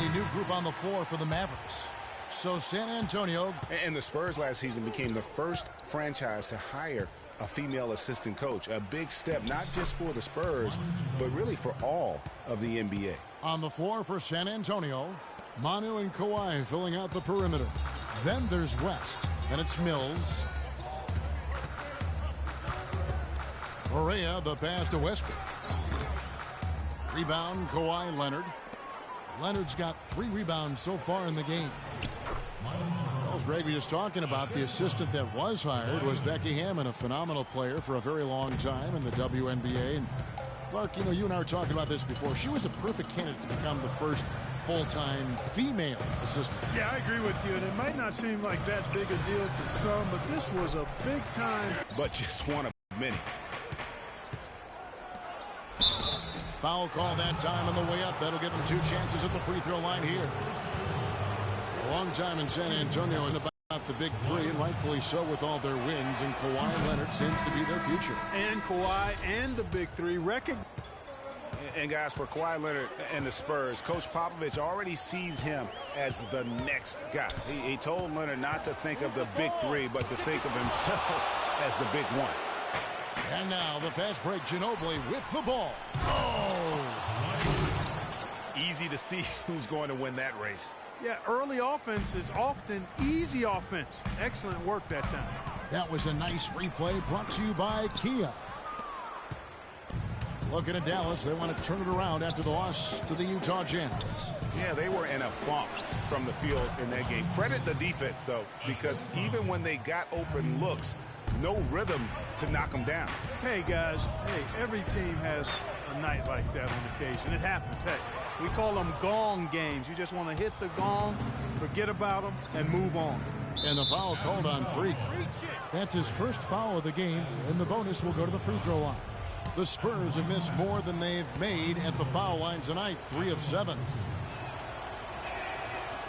a new group on the floor for the Mavericks. So San Antonio. And the Spurs last season became the first franchise to hire a female assistant coach. A big step, not just for the Spurs, but really for all of the NBA. On the floor for San Antonio, Manu and Kawhi filling out the perimeter. Then there's West, and it's Mills. Correa, the pass to Westbrook. Rebound, Kawhi Leonard. Leonard's got 3 rebounds so far in the game. Well, as Greg was just talking about, the assistant that was hired was Becky Hammon, a phenomenal player for a very long time in the WNBA. And Clark, you know, you and I were talking about this before. She was a perfect candidate to become the first full-time female assistant. Yeah, I agree with you, and it might not seem like that big a deal to some, but this was a big time. But just one of many. Foul call that time on the way up. That'll give him 2 chances at the free throw line here. A long time in San Antonio and about the big 3, and rightfully so with all their wins, and Kawhi Leonard seems to be their future. And Kawhi and the big 3 And guys, for Kawhi Leonard and the Spurs, Coach Popovich already sees him as the next guy. He told Leonard not to think of the big 3, but to think of himself as the big 1. And now the fast break, Ginobili with the ball. Oh! Easy to see who's going to win that race. Yeah, early offense is often easy offense. Excellent work that time. That was a nice replay brought to you by Kia. Looking at Dallas, they want to turn it around after the loss to the Utah Jazz. Yeah, they were in a funk from the field in that game. Credit the defense, though, because even when they got open looks, no rhythm to knock them down. Hey, guys, every team has a night like that on occasion. It happens. Hey, we call them gong games. You just want to hit the gong, forget about them, and move on. And the foul called on Freak. That's his first foul of the game, and the bonus will go to the free throw line. The Spurs have missed more than they've made at the foul line tonight, 3 of 7.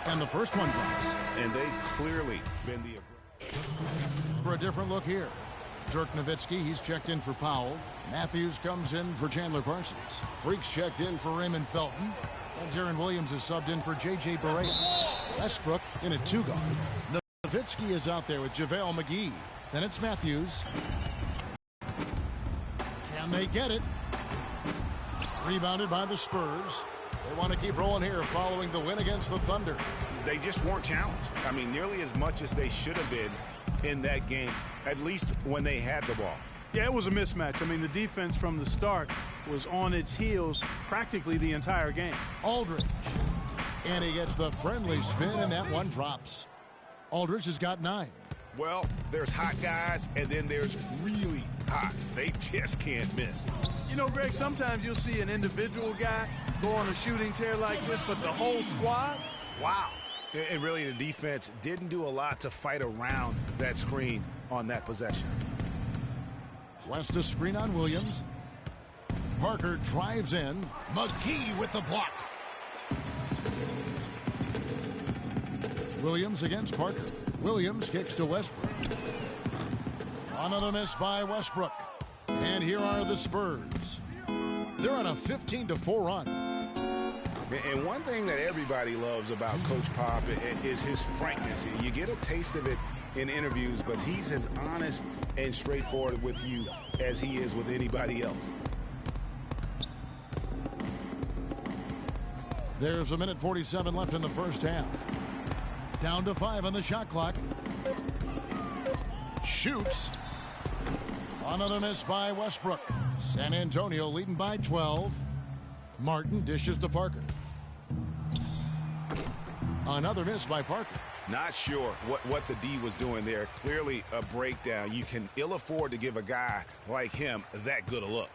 And the first one drops. And they've clearly been the aggressor. For a different look here, Dirk Nowitzki, he's checked in for Powell. Matthews comes in for Chandler Parsons. Freak's checked in for Raymond Felton. And Darren Williams is subbed in for J.J. Barea. Westbrook in a 2-guard. Nowitzki is out there with JaVale McGee. Then it's Matthews. And they get it. Rebounded by the Spurs. They want to keep rolling here following the win against the Thunder. They just weren't challenged. I mean, nearly as much as they should have been in that game, at least when they had the ball. Yeah, it was a mismatch. I mean, the defense from the start was on its heels practically the entire game. Aldridge. And he gets the friendly spin, and that one drops. Aldridge has got 9. Well, there's hot guys, and then there's really hot. They just can't miss. You know, Greg, sometimes you'll see an individual guy go on a shooting tear like this, but the whole squad, wow. And really, the defense didn't do a lot to fight around that screen on that possession. West a screen on Williams. Parker drives in. McGee with the block. Williams against Parker. Williams kicks to Westbrook. Another miss by Westbrook. And here are the Spurs. They're on a 15-4 run. And one thing that everybody loves about Coach Pop is his frankness. You get a taste of it in interviews, but he's as honest and straightforward with you as he is with anybody else. There's a minute 47 left in the first half. Down to 5 on the shot clock. Shoots. Another miss by Westbrook. San Antonio leading by 12. Martin dishes to Parker. Another miss by Parker. Not sure what the D was doing there. Clearly a breakdown. You can ill afford to give a guy like him that good a look.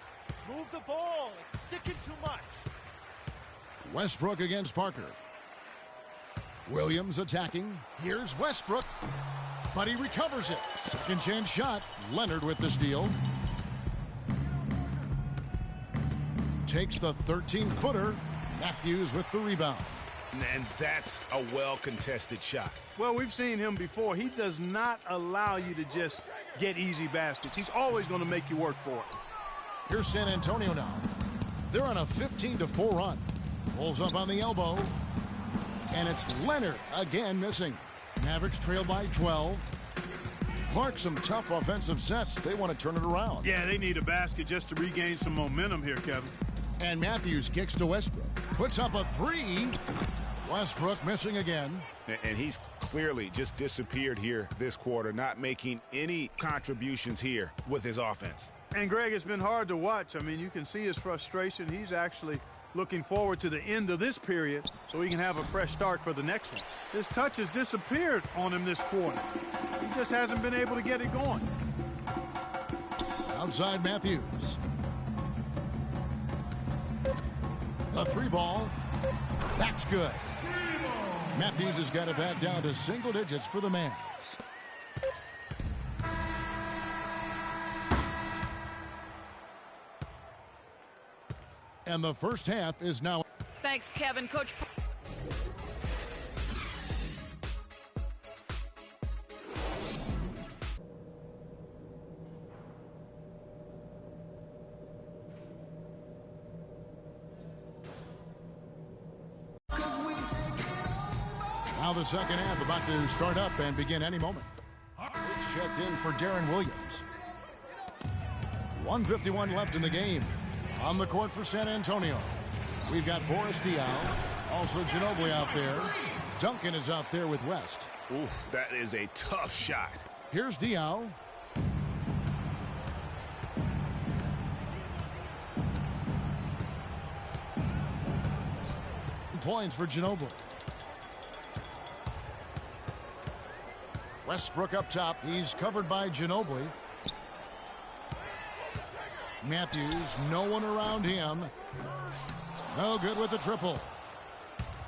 Move the ball. It's sticking too much. Westbrook against Parker. Williams attacking. Here's Westbrook. But he recovers it. Second chance shot. Leonard with the steal. Takes the 13-footer. Matthews with the rebound. And that's a well-contested shot. Well, we've seen him before. He does not allow you to just get easy baskets. He's always going to make you work for it. Here's San Antonio now. They're on a 15-4 run. Pulls up on the elbow. And it's Leonard again missing. Mavericks trail by 12. Clark, some tough offensive sets. They want to turn it around. Yeah, they need a basket just to regain some momentum here, Kevin. And Matthews kicks to Westbrook. Puts up a three. Westbrook missing again. And he's clearly just disappeared here this quarter, not making any contributions here with his offense. And, Greg, it's been hard to watch. I mean, you can see his frustration. He's actually looking forward to the end of this period so he can have a fresh start for the next one. His touch has disappeared on him this quarter. He just hasn't been able to get it going. Outside Matthews. The three ball. That's good. Matthews has got it back down to single digits for the Mavs. And the first half is now. Thanks, Kevin. Coach. Now the second half about to start up and begin any moment. Checked in for Darren Williams. 1:51 left in the game. On the court for San Antonio, we've got Boris Diaw, also Ginobili out there. Duncan is out there with West. Oof, that is a tough shot. Here's Diaw. Points for Ginobili. Westbrook up top. He's covered by Ginobili. Matthews, no one around him. No good with the triple.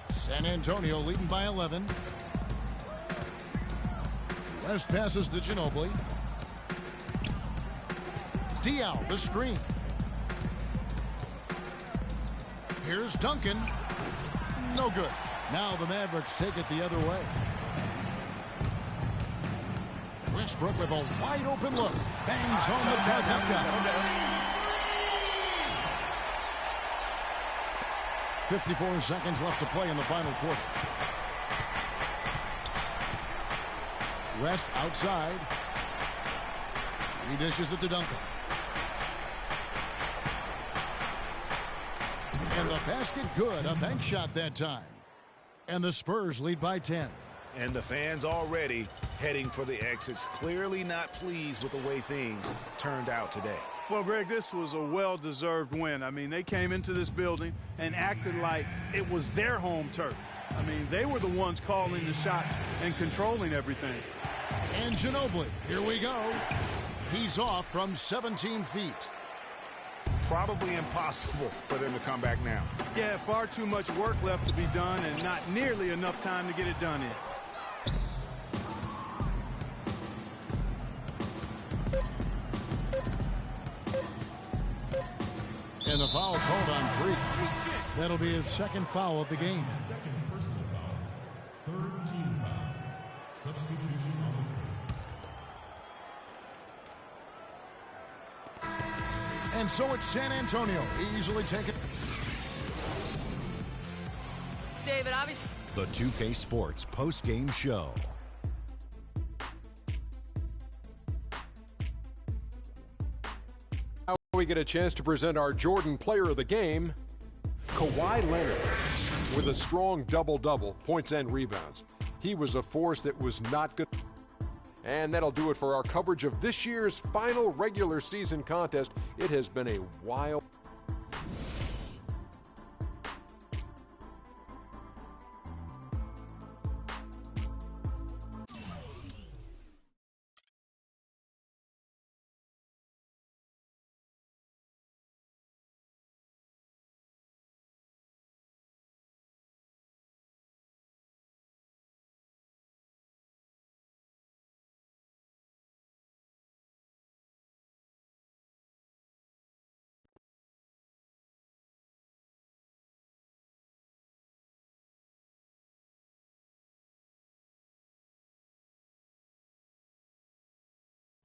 San Antonio leading by 11. West passes to Ginobili. Diaw, the screen. Here's Duncan. No good. Now the Mavericks take it the other way. Westbrook with a wide open look. Bangs home the trifecta. 54 seconds left to play in the final quarter. West outside. He dishes it to Duncan. And the basket good. A bank shot that time. And the Spurs lead by 10. And the fans already heading for the exits, clearly not pleased with the way things turned out today. Well, Greg, this was a well-deserved win. I mean, they came into this building and acted like it was their home turf. I mean, they were the ones calling the shots and controlling everything. And Ginobili, here we go. He's off from 17 feet. Probably impossible for them to come back now. Yeah, far too much work left to be done and not nearly enough time to get it done in. And the foul called on Freak. That'll be his second foul of the game. Second personal foul. Third team foul. Substitution on the court. And so it's San Antonio easily taken. David, obviously. The 2K Sports post-game show. Now we get a chance to present our Jordan Player of the Game, Kawhi Leonard, with a strong double-double, points and rebounds. He was a force that was not good. And that'll do it for our coverage of this year's final regular season contest. It has been a wild.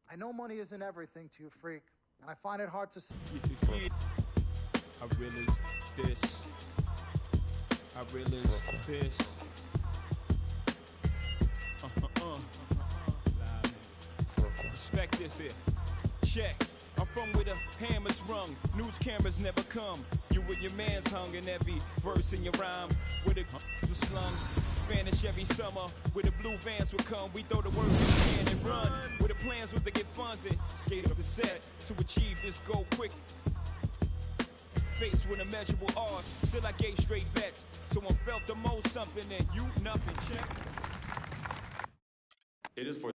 I know money isn't everything to you, Freak, and I find it hard to see. I realize this. I realize this. respect this here. Check. I'm from where the hammer's rung, news cameras never come. You with your man's hung, and every verse in your rhyme where the was slung. Vanish every summer, where the blue vans would come. We throw the words in the can and run, where the plans was to get funded. Skate up the set to achieve this goal quick. Faced with immeasurable odds, still I gave straight bets. So I felt the most something, and you nothing. Check. It is for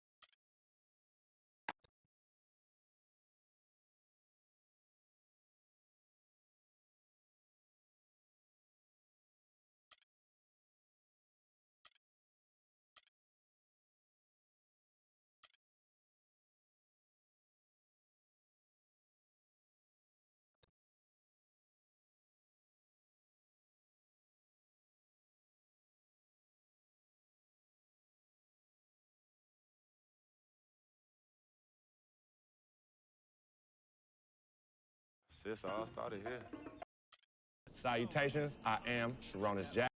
Sis, all started here. Salutations, I am Sharonis Jack.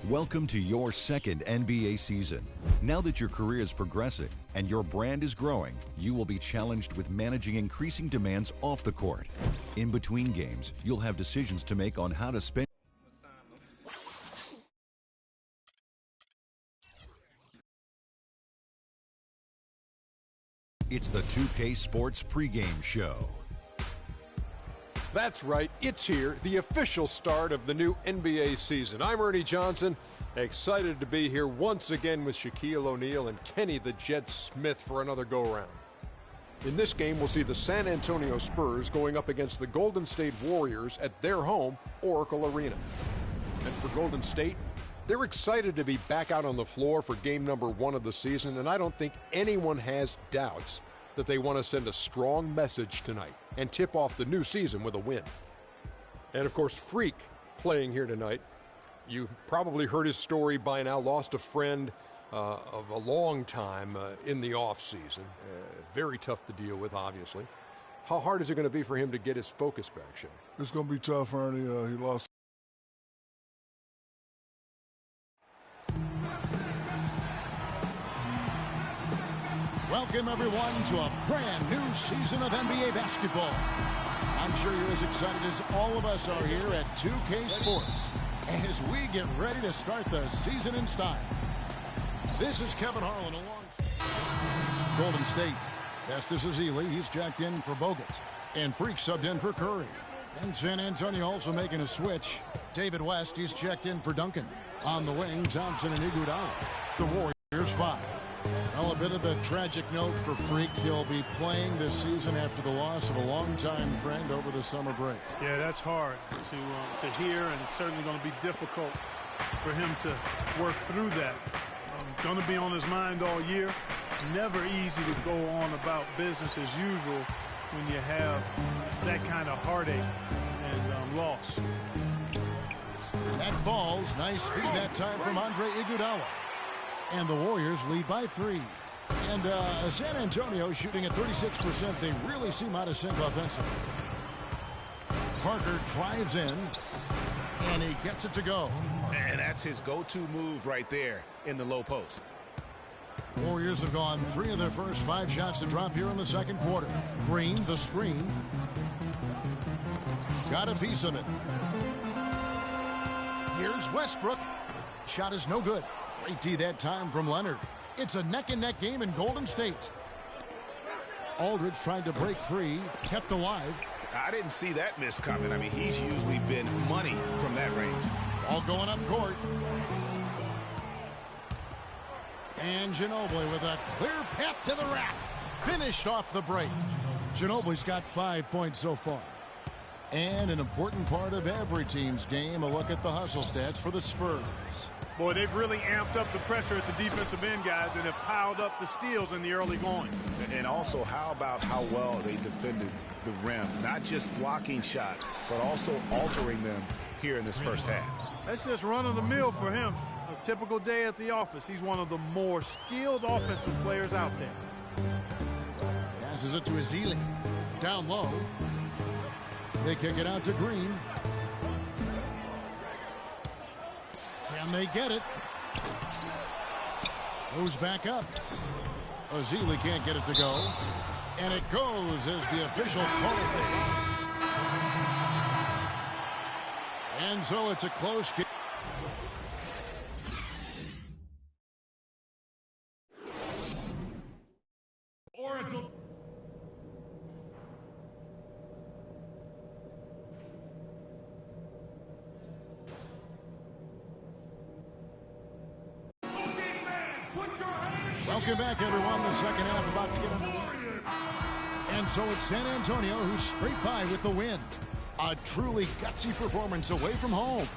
Welcome to your second NBA season. Now that your career is progressing and your brand is growing, you will be challenged with managing increasing demands off the court. In between games, you'll have decisions to make on how to spend. It's the 2K Sports pregame show. That's right, it's here, the official start of the new NBA season. I'm Ernie Johnson, excited to be here once again with Shaquille O'Neal and Kenny the Jet Smith for another go-round. In this game, we'll see the San Antonio Spurs going up against the Golden State Warriors at their home, Oracle Arena. And for Golden State, they're excited to be back out on the floor for game number 1 of the season, and I don't think anyone has doubts that they want to send a strong message tonight and tip off the new season with a win. And of course, Freak playing here tonight. You've probably heard his story by now. Lost a friend of a long time in the offseason. Very tough to deal with, obviously. How hard is it going to be for him to get his focus back, Shane? It's going to be tough, Ernie. He lost. Welcome, everyone, to a brand new season of NBA basketball. I'm sure you're as excited as all of us are here at 2K Sports as we get ready to start the season in style. This is Kevin Harlan along Golden State. Festus Ezeli, he's jacked in for Bogut. And Freak subbed in for Curry. And San Antonio also making a switch. David West, he's checked in for Duncan. On the wing, Thompson and Iguodala. The Warriors 5. Well, a bit of a tragic note for Freak. He'll be playing this season after the loss of a longtime friend over the summer break. Yeah, that's hard to hear, and it's certainly going to be difficult for him to work through that. Going to be on his mind all year. Never easy to go on about business as usual when you have that kind of heartache and loss. That falls. Nice feed that time from Andre Iguodala. And the Warriors lead by 3. And San Antonio shooting at 36%. They really seem out of sync offensively. Parker drives in, and he gets it to go. And that's his go-to move right there in the low post. Warriors have gone 3 of their first 5 shots to drop here in the second quarter. Green, the screen. Got a piece of it. Here's Westbrook. Shot is no good. Great D that time from Leonard. It's a neck-and-neck game in Golden State. Aldridge tried to break free, kept alive. I didn't see that miss coming. I mean, he's usually been money from that range. All going up court. And Ginobili with a clear path to the rack. Finished off the break. Ginobili's got 5 points so far. And an important part of every team's game, a look at the hustle stats for the Spurs. Boy, they've really amped up the pressure at the defensive end, guys, and have piled up the steals in the early going. And also, how about how well they defended the rim? Not just blocking shots, but also altering them here in this first half. That's just run-of-the-mill for him. A typical day at the office. He's one of the more skilled offensive players out there. Passes it to Ezeli. Down low. They kick it out to Green. Can they get it? Goes back up. Ezeli can't get it to go. And it goes as the official calls it. And so it's a close game. Oracle. Welcome back, everyone. The second half about to get underway. And so it's San Antonio who scraped by with the win. A truly gutsy performance away from home.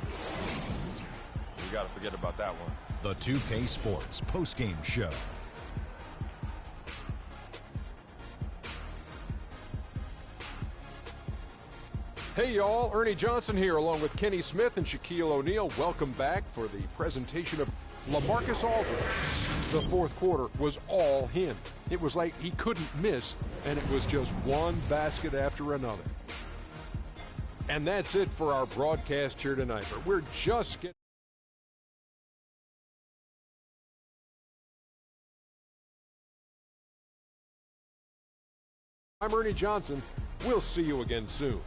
We got to forget about that one. The 2K Sports postgame show. Hey y'all, Ernie Johnson here along with Kenny Smith and Shaquille O'Neal. Welcome back for the presentation of LaMarcus Aldridge. The fourth quarter was all him. It was like he couldn't miss, and it was just one basket after another. And that's it for our broadcast here tonight. But we're just getting... I'm Ernie Johnson. We'll see you again soon.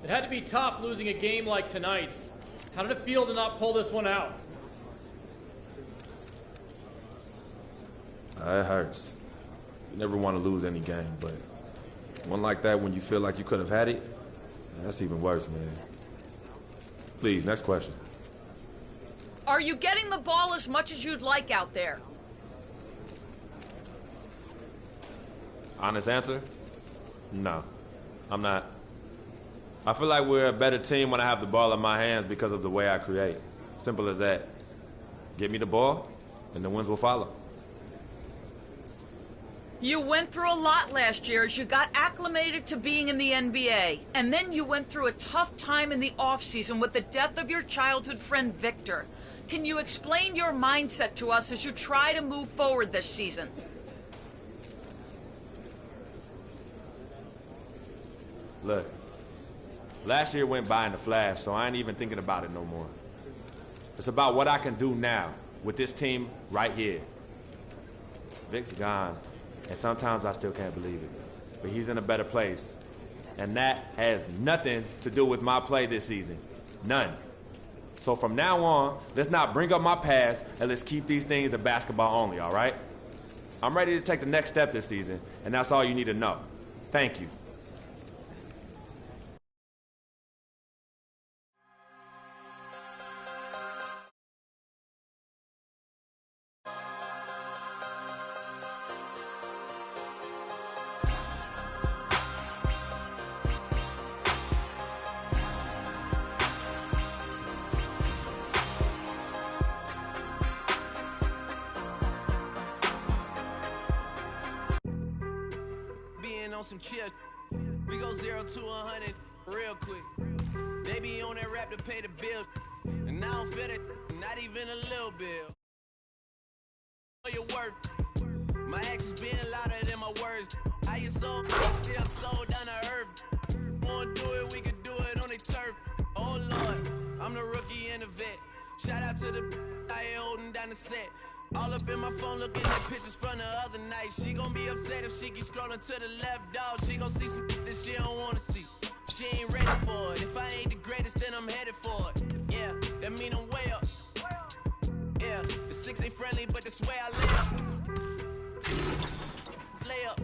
It had to be tough losing a game like tonight's. How did it feel to not pull this one out? It hurts. You never want to lose any game, but one like that when you feel like you could have had it, that's even worse, man. Please, next question. Are you getting the ball as much as you'd like out there? Honest answer? No, I'm not. I feel like we're a better team when I have the ball in my hands because of the way I create. Simple as that. Get me the ball, and the wins will follow. You went through a lot last year as you got acclimated to being in the NBA. And then you went through a tough time in the offseason with the death of your childhood friend, Victor. Can you explain your mindset to us as you try to move forward this season? Look, last year went by in a flash, so I ain't even thinking about it no more. It's about what I can do now with this team right here. Vic's gone, and sometimes I still can't believe it. But he's in a better place, and that has nothing to do with my play this season. None. So from now on, let's not bring up my past, and let's keep these things in basketball only, all right? I'm ready to take the next step this season, and that's all you need to know. Thank you. Some chill. We go 0 to 100 real quick. They be on that rap to pay the bill, and I don't feel it, not even a little bit. Your work. My actions being louder than my words. How you sold, still sold down to earth. Wanna do it, we can do it on the turf. Oh Lord, I'm the rookie and the vet. Shout out to the I holding down the set. All up in my phone looking at pictures from the other night. She gon' be upset if she keeps scrolling to the left, dog. She gon' see some that she don't wanna see. She ain't ready for it. If I ain't the greatest, then I'm headed for it. Yeah, that mean I'm way up. Yeah, the 6 ain't friendly, but that's where I lay up.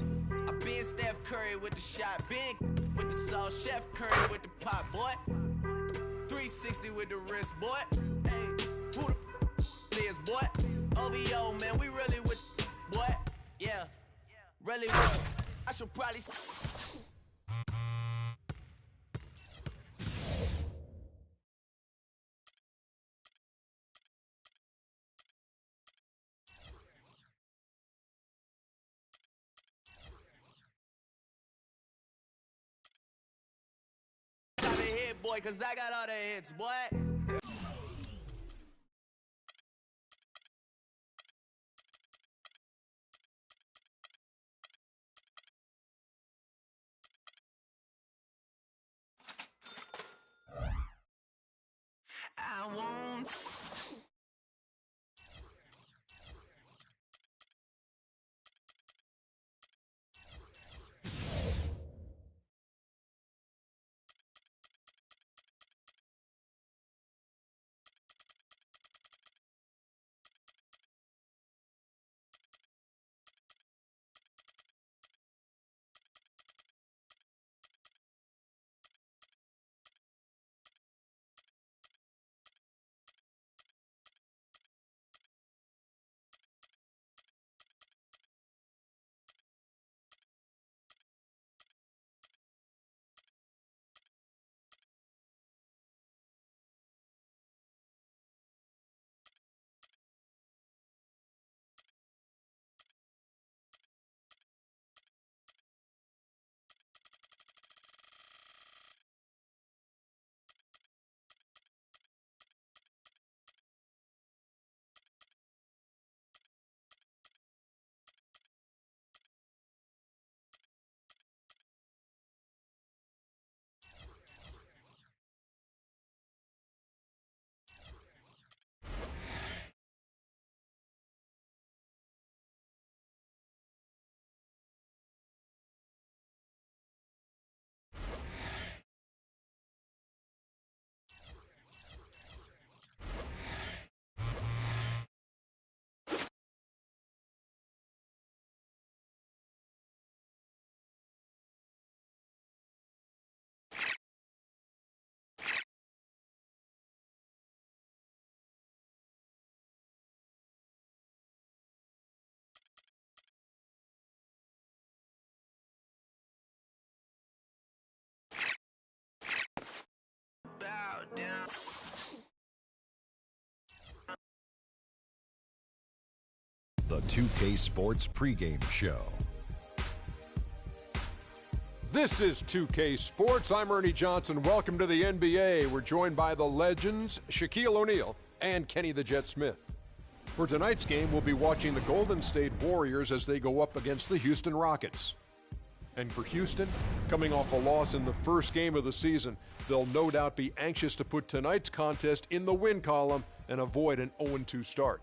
I been Steph Curry with the shot, been with the sauce, Chef Curry with the pot, boy. 360 with the wrist, boy. Hey, who the is, boy? OVO, man, we really with, boy. Yeah, really with. I should probably. Boy, cause I got all the hits, boy. I won't. Bow down. The 2K Sports pregame show. This is 2K Sports. I'm Ernie Johnson. Welcome to the NBA. We're joined by the legends Shaquille O'Neal and Kenny the Jet Smith. For tonight's game, we'll be watching the Golden State Warriors as they go up against the Houston Rockets. And for Houston, coming off a loss in the first game of the season, they'll no doubt be anxious to put tonight's contest in the win column and avoid an 0-2 start.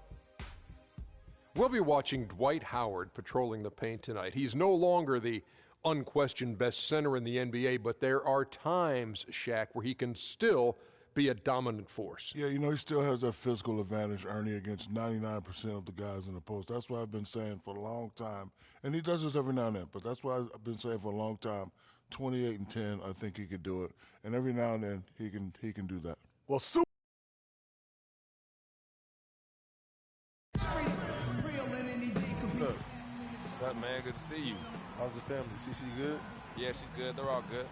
We'll be watching Dwight Howard patrolling the paint tonight. He's no longer the unquestioned best center in the NBA, but there are times, Shaq, where he can still be a dominant force. Yeah, you know, he still has that physical advantage, Ernie, against 99% of the guys in the post. That's what I've been saying for a long time. And he does this every now and then, but that's why I've been saying for a long time, 28 and 10, I think he could do it. And every now and then, he can do that. Well, What's up, man? Good to see you. How's the family? CC good? Yeah, she's good. They're all good.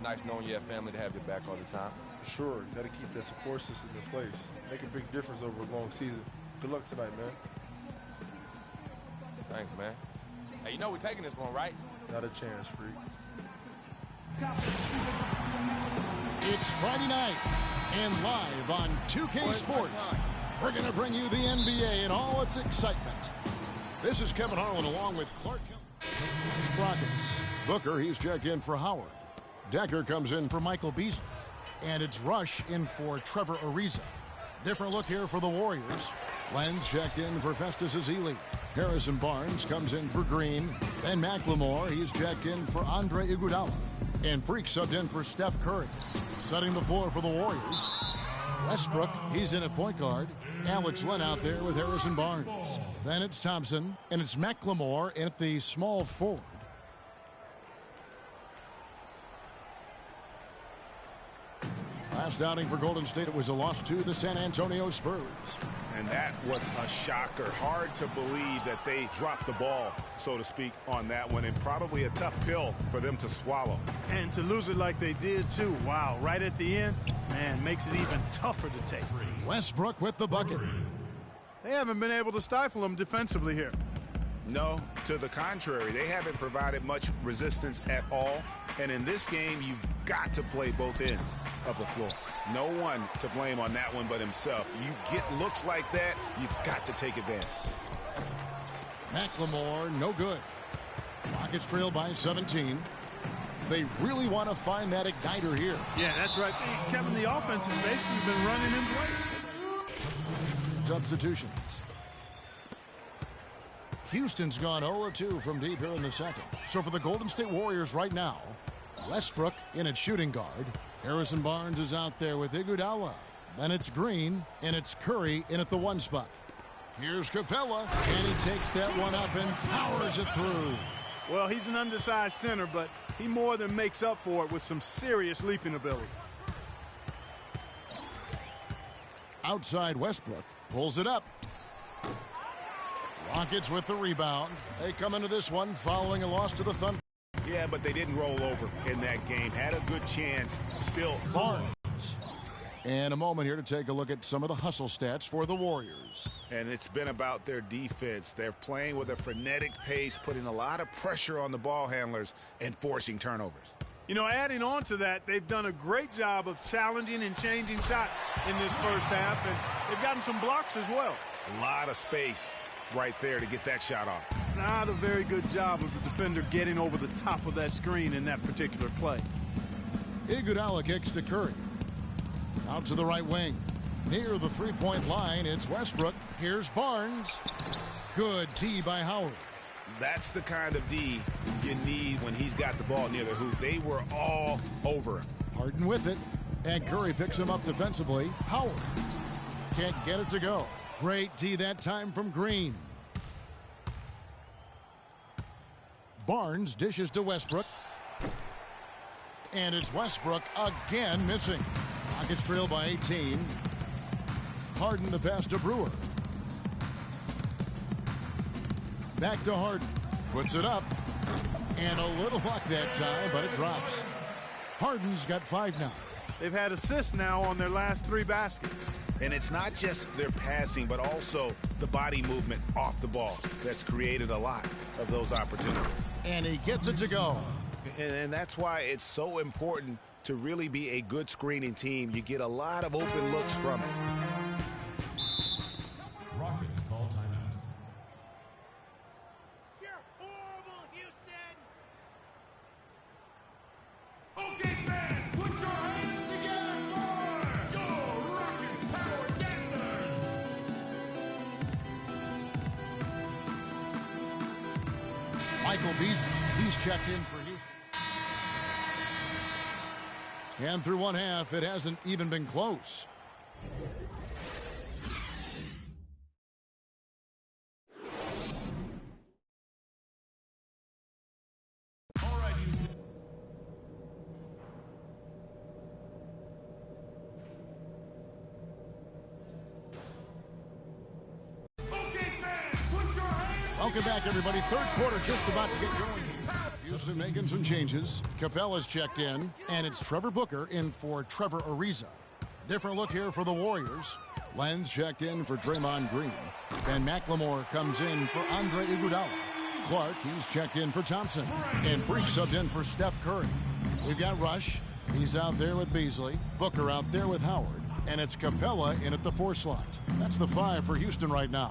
Nice knowing you have family to have your back all the time. For sure. You got to keep that support system in place. Make a big difference over a long season. Good luck tonight, man. Thanks, man. Hey, you know we're taking this one, right? Not a chance, freak. It's Friday night, and live on 2K Sports, we're going to bring you the NBA and all its excitement. This is Kevin Harlan along with Clark Rockets. Booker, he's checked in for Howard. Decker comes in for Michael Beasley. And it's Rush in for Trevor Ariza. Different look here for the Warriors. Lenz checked in for Festus Ezeli. Harrison Barnes comes in for Green. And McLemore, he's checked in for Andre Iguodala. And Freak subbed in for Steph Curry. Setting the floor for the Warriors. Westbrook, he's in at point guard. Alex Len out there with Harrison Barnes. Then it's Thompson, and it's McLemore at the small forward. Last outing for Golden State, it was a loss to the San Antonio Spurs. And that was a shocker. Hard to believe that they dropped the ball, so to speak, on that one. And probably a tough pill for them to swallow. And to lose it like they did, too. Wow, right at the end, man, makes it even tougher to take. Westbrook with the bucket. They haven't been able to stifle him defensively here. No, to the contrary. They haven't provided much resistance at all. And in this game, you've got to play both ends of the floor. No one to blame on that one but himself. You get looks like that, you've got to take advantage. McLemore, no good. Rockets trail by 17. They really want to find that igniter here. Yeah, that's right. Kevin, the offense has basically been running in place. Substitutions. Houston's gone 0-2 from deep here in the second. So for the Golden State Warriors right now, Westbrook in at shooting guard. Harrison Barnes is out there with Iguodala. Then it's Green, and it's Curry in at the 1 spot. Here's Capella, and he takes that one up and powers it through. Well, he's an undersized center, but he more than makes up for it with some serious leaping ability. Outside Westbrook, pulls it up. Rockets with the rebound. They come into this one following a loss to the Thunder. Yeah, but they didn't roll over in that game. Had a good chance. Still. Barnes. And a moment here to take a look at some of the hustle stats for the Warriors. And it's been about their defense. They're playing with a frenetic pace, putting a lot of pressure on the ball handlers and forcing turnovers. You know, adding on to that, they've done a great job of challenging and changing shots in this first half, and they've gotten some blocks as well. A lot of space right there to get that shot off. Not a very good job of the defender getting over the top of that screen in that particular play. Iguodala kicks to Curry. Out to the right wing. Near the three-point line, it's Westbrook. Here's Barnes. Good D by Howard. That's the kind of D you need when he's got the ball near the hoop. They were all over him. Harden with it. And Curry picks him up defensively. Howard can't get it to go. Great D that time from Green. Barnes dishes to Westbrook. And it's Westbrook again missing. Rockets trail by 18. Harden the pass to Brewer. Back to Harden. Puts it up. And a little luck that time, but it drops. Harden's got 5 now. They've had assists now on their last 3 baskets. And it's not just their passing, but also the body movement off the ball that's created a lot of those opportunities. And he gets it to go. And that's why it's so important to really be a good screening team. You get a lot of open looks from it. Rockets call timeout. You're horrible, Houston! Okay, fans, put your hands together for your Rockets Power Dancers! Michael Beasley, he's checked in for Houston. And through one half, it hasn't even been close. All right, Houston. Okay, fans, put your hands. Welcome back, everybody. Third quarter just about to get going. Houston making some changes. Capella's checked in, and it's Trevor Booker in for Trevor Ariza. Different look here for the Warriors. Lenz checked in for Draymond Green. Then McLemore comes in for Andre Iguodala. Clark, he's checked in for Thompson. And Freak subbed in for Steph Curry. We've got Rush. He's out there with Beasley. Booker out there with Howard. And it's Capella in at the 4 slot. That's the 5 for Houston right now.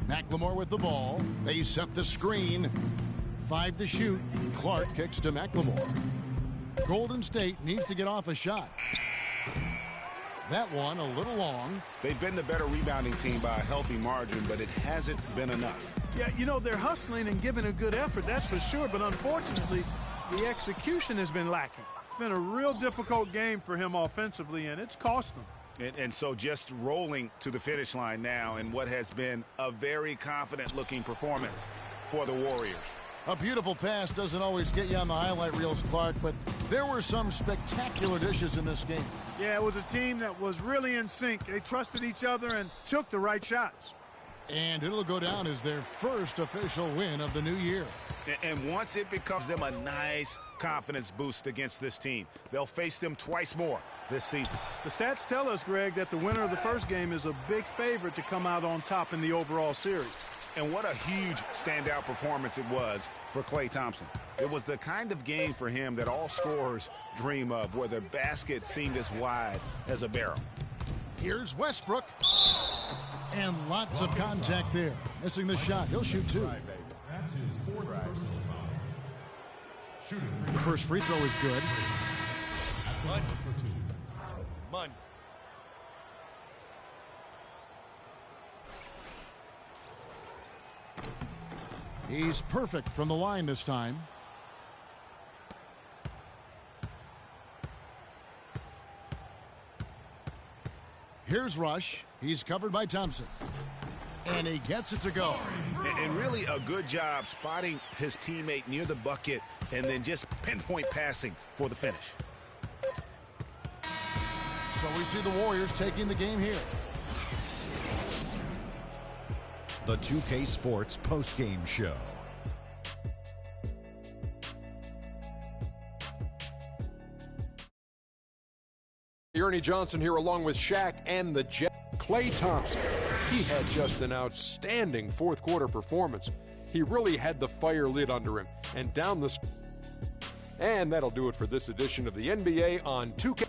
McLemore with the ball. They set the screen. 5 to shoot. Clark kicks to McLemore. Golden State needs to get off a shot. That one a little long. They've been the better rebounding team by a healthy margin, but it hasn't been enough. Yeah, you know, they're hustling and giving a good effort, that's for sure, but unfortunately, the execution has been lacking. It's been a real difficult game for him offensively, and it's cost him. And so just rolling to the finish line now in what has been a very confident-looking performance for the Warriors. A beautiful pass doesn't always get you on the highlight reels, Clark, but there were some spectacular dishes in this game. Yeah, it was a team that was really in sync. They trusted each other and took the right shots. And it'll go down as their first official win of the new year. And once it becomes them a nice confidence boost against this team, they'll face them twice more this season. The stats tell us, Greg, that the winner of the first game is a big favorite to come out on top in the overall series. And what a huge standout performance it was for Klay Thompson. It was the kind of game for him that all scorers dream of, where the basket seemed as wide as a barrel. Here's Westbrook. And lots of contact there. Missing the shot. He'll shoot two. That's his fourth personal foul. The first free throw is good. Money. He's perfect from the line this time. Here's Rush. He's covered by Thompson. And he gets it to go. And really a good job spotting his teammate near the bucket and then just pinpoint passing for the finish. So we see the Warriors taking the game here. The 2K Sports postgame show. Ernie Johnson here along with Shaq and the Jet. Klay Thompson, he had just an outstanding fourth quarter performance. He really had the fire lit under him and down the... And that'll do it for this edition of the NBA on 2K.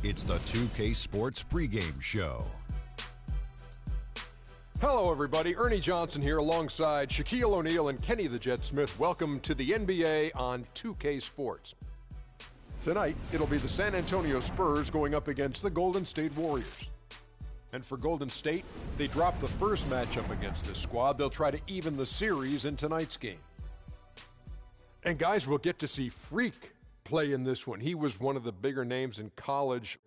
It's the 2K Sports pregame show. Hello, everybody. Ernie Johnson here alongside Shaquille O'Neal and Kenny the Jet Smith. Welcome to the NBA on 2K Sports. Tonight, it'll be the San Antonio Spurs going up against the Golden State Warriors. And for Golden State, they dropped the first matchup against this squad. They'll try to even the series in tonight's game. And guys, we'll get to see Freak play in this one. He was one of the bigger names in college,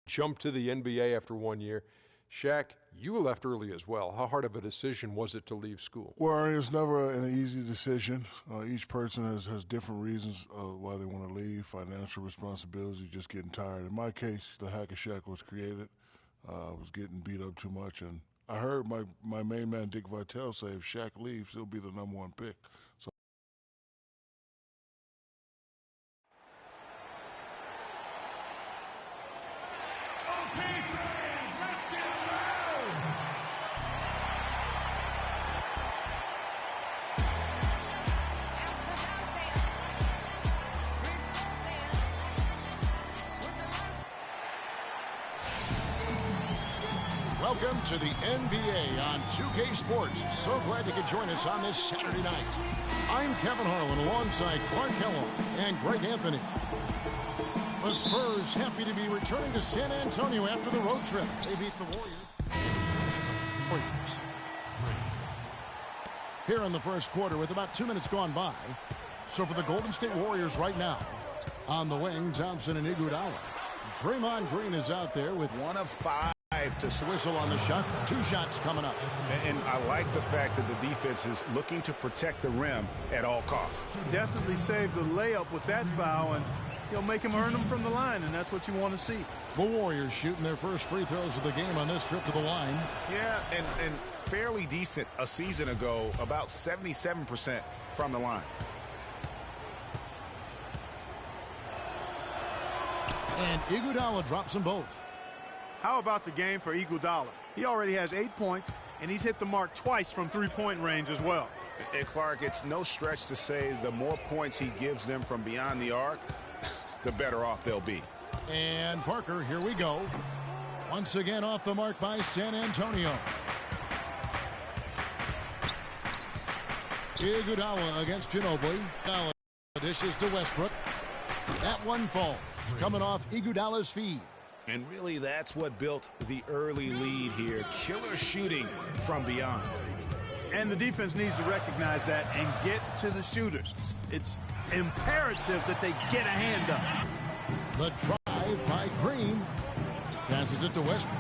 jumped to the NBA after 1 year. Shaq, you left early as well. How hard of a decision was it to leave school? Well, it's never an easy decision. Each person has different reasons why they want to leave. Financial responsibility, just getting tired. In my case, the Hack and Shaq was created. I was getting beat up too much, and I heard my main man Dick Vitale say if Shaq leaves, he'll be the #1 pick. So. Okay, fans, let's get loud! Welcome to the NBA on 2K Sports. So glad you could join us on this Saturday night. I'm Kevin Harlan alongside Clark Kellogg and Greg Anthony. The Spurs happy to be returning to San Antonio after the road trip. They beat the Warriors. Here in the first quarter with about 2 minutes gone by. So for the Golden State Warriors right now, on the wing, Thompson and Iguodala. Draymond Green is out there with 1 of 5 to whistle on the shots. 2 shots coming up. And I like the fact that the defense is looking to protect the rim at all costs. He definitely saved the layup with that foul, and he'll make him earn them from the line, and that's what you want to see. The Warriors shooting their first free throws of the game on this trip to the line. Yeah, and fairly decent a season ago, about 77% from the line. And Iguodala drops them both. How about the game for Iguodala? He already has 8 points, and he's hit the mark twice from three-point range as well. And Clark, it's no stretch to say the more points he gives them from beyond the arc, the better off they'll be. And Parker, here we go. Once again off the mark by San Antonio. Iguodala against Ginobili. Iguodala dishes to Westbrook. That one falls, coming off Iguodala's feet. And really, that's what built the early lead here. Killer shooting from beyond. And the defense needs to recognize that and get to the shooters. It's imperative that they get a hand up. The drive by Green. Passes it to Westbrook.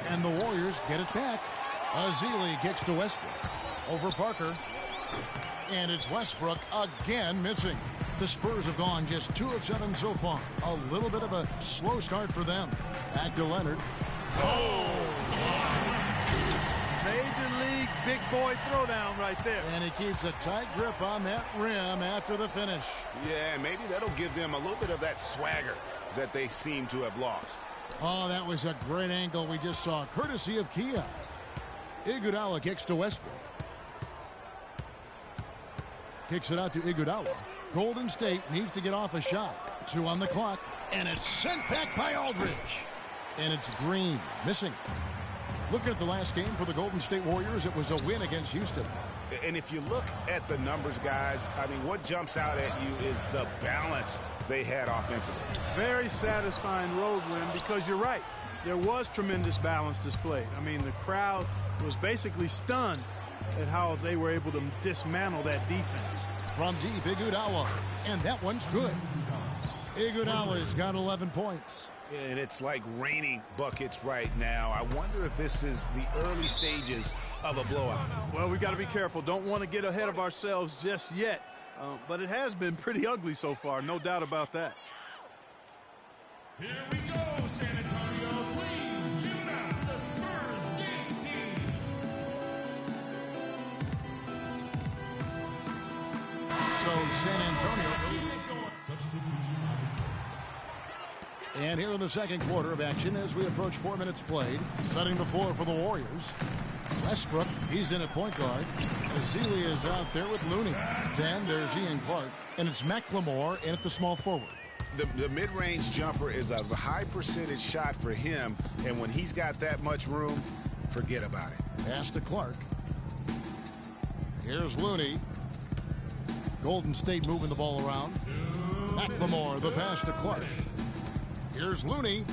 And the Warriors get it back. Azili kicks to Westbrook. Over Parker. And it's Westbrook again missing. The Spurs have gone just 2 of 7 so far. A little bit of a slow start for them. Back to Leonard. Major league big boy throwdown right there. And he keeps a tight grip on that rim after the finish. Yeah, maybe that'll give them a little bit of that swagger that they seem to have lost. Oh, that was a great angle we just saw, courtesy of Kia. Iguodala kicks to Westbrook. Kicks it out to Iguodala. Golden State needs to get off a shot. 2 on the clock. And it's sent back by Aldridge. And it's Green missing. Looking at the last game for the Golden State Warriors, it was a win against Houston. And if you look at the numbers, guys, I mean, what jumps out at you is the balance they had offensively. Very satisfying road win because you're right. There was tremendous balance displayed. I mean, the crowd was basically stunned at how they were able to dismantle that defense. From deep, Iguodala. And that one's good. Iguodala's got 11 points. And it's like raining buckets right now. I wonder if this is the early stages of a blowout. Well, we got to be careful. Don't want to get ahead of ourselves just yet. But it has been pretty ugly so far, no doubt about that. Here we go, San Antonio. Please give it up for the Spurs dance team. So San Antonio. And here in the second quarter of action as we approach 4 minutes played, setting the floor for the Warriors. Westbrook, he's in at point guard. Azili is out there with Looney. Then there's Ian Clark, and it's McLemore in at the small forward. The mid-range jumper is a high percentage shot for him, and when he's got that much room, forget about it. Pass to Clark. Here's Looney. Golden State moving the ball around. McLemore, the pass to Clark. Here's Looney.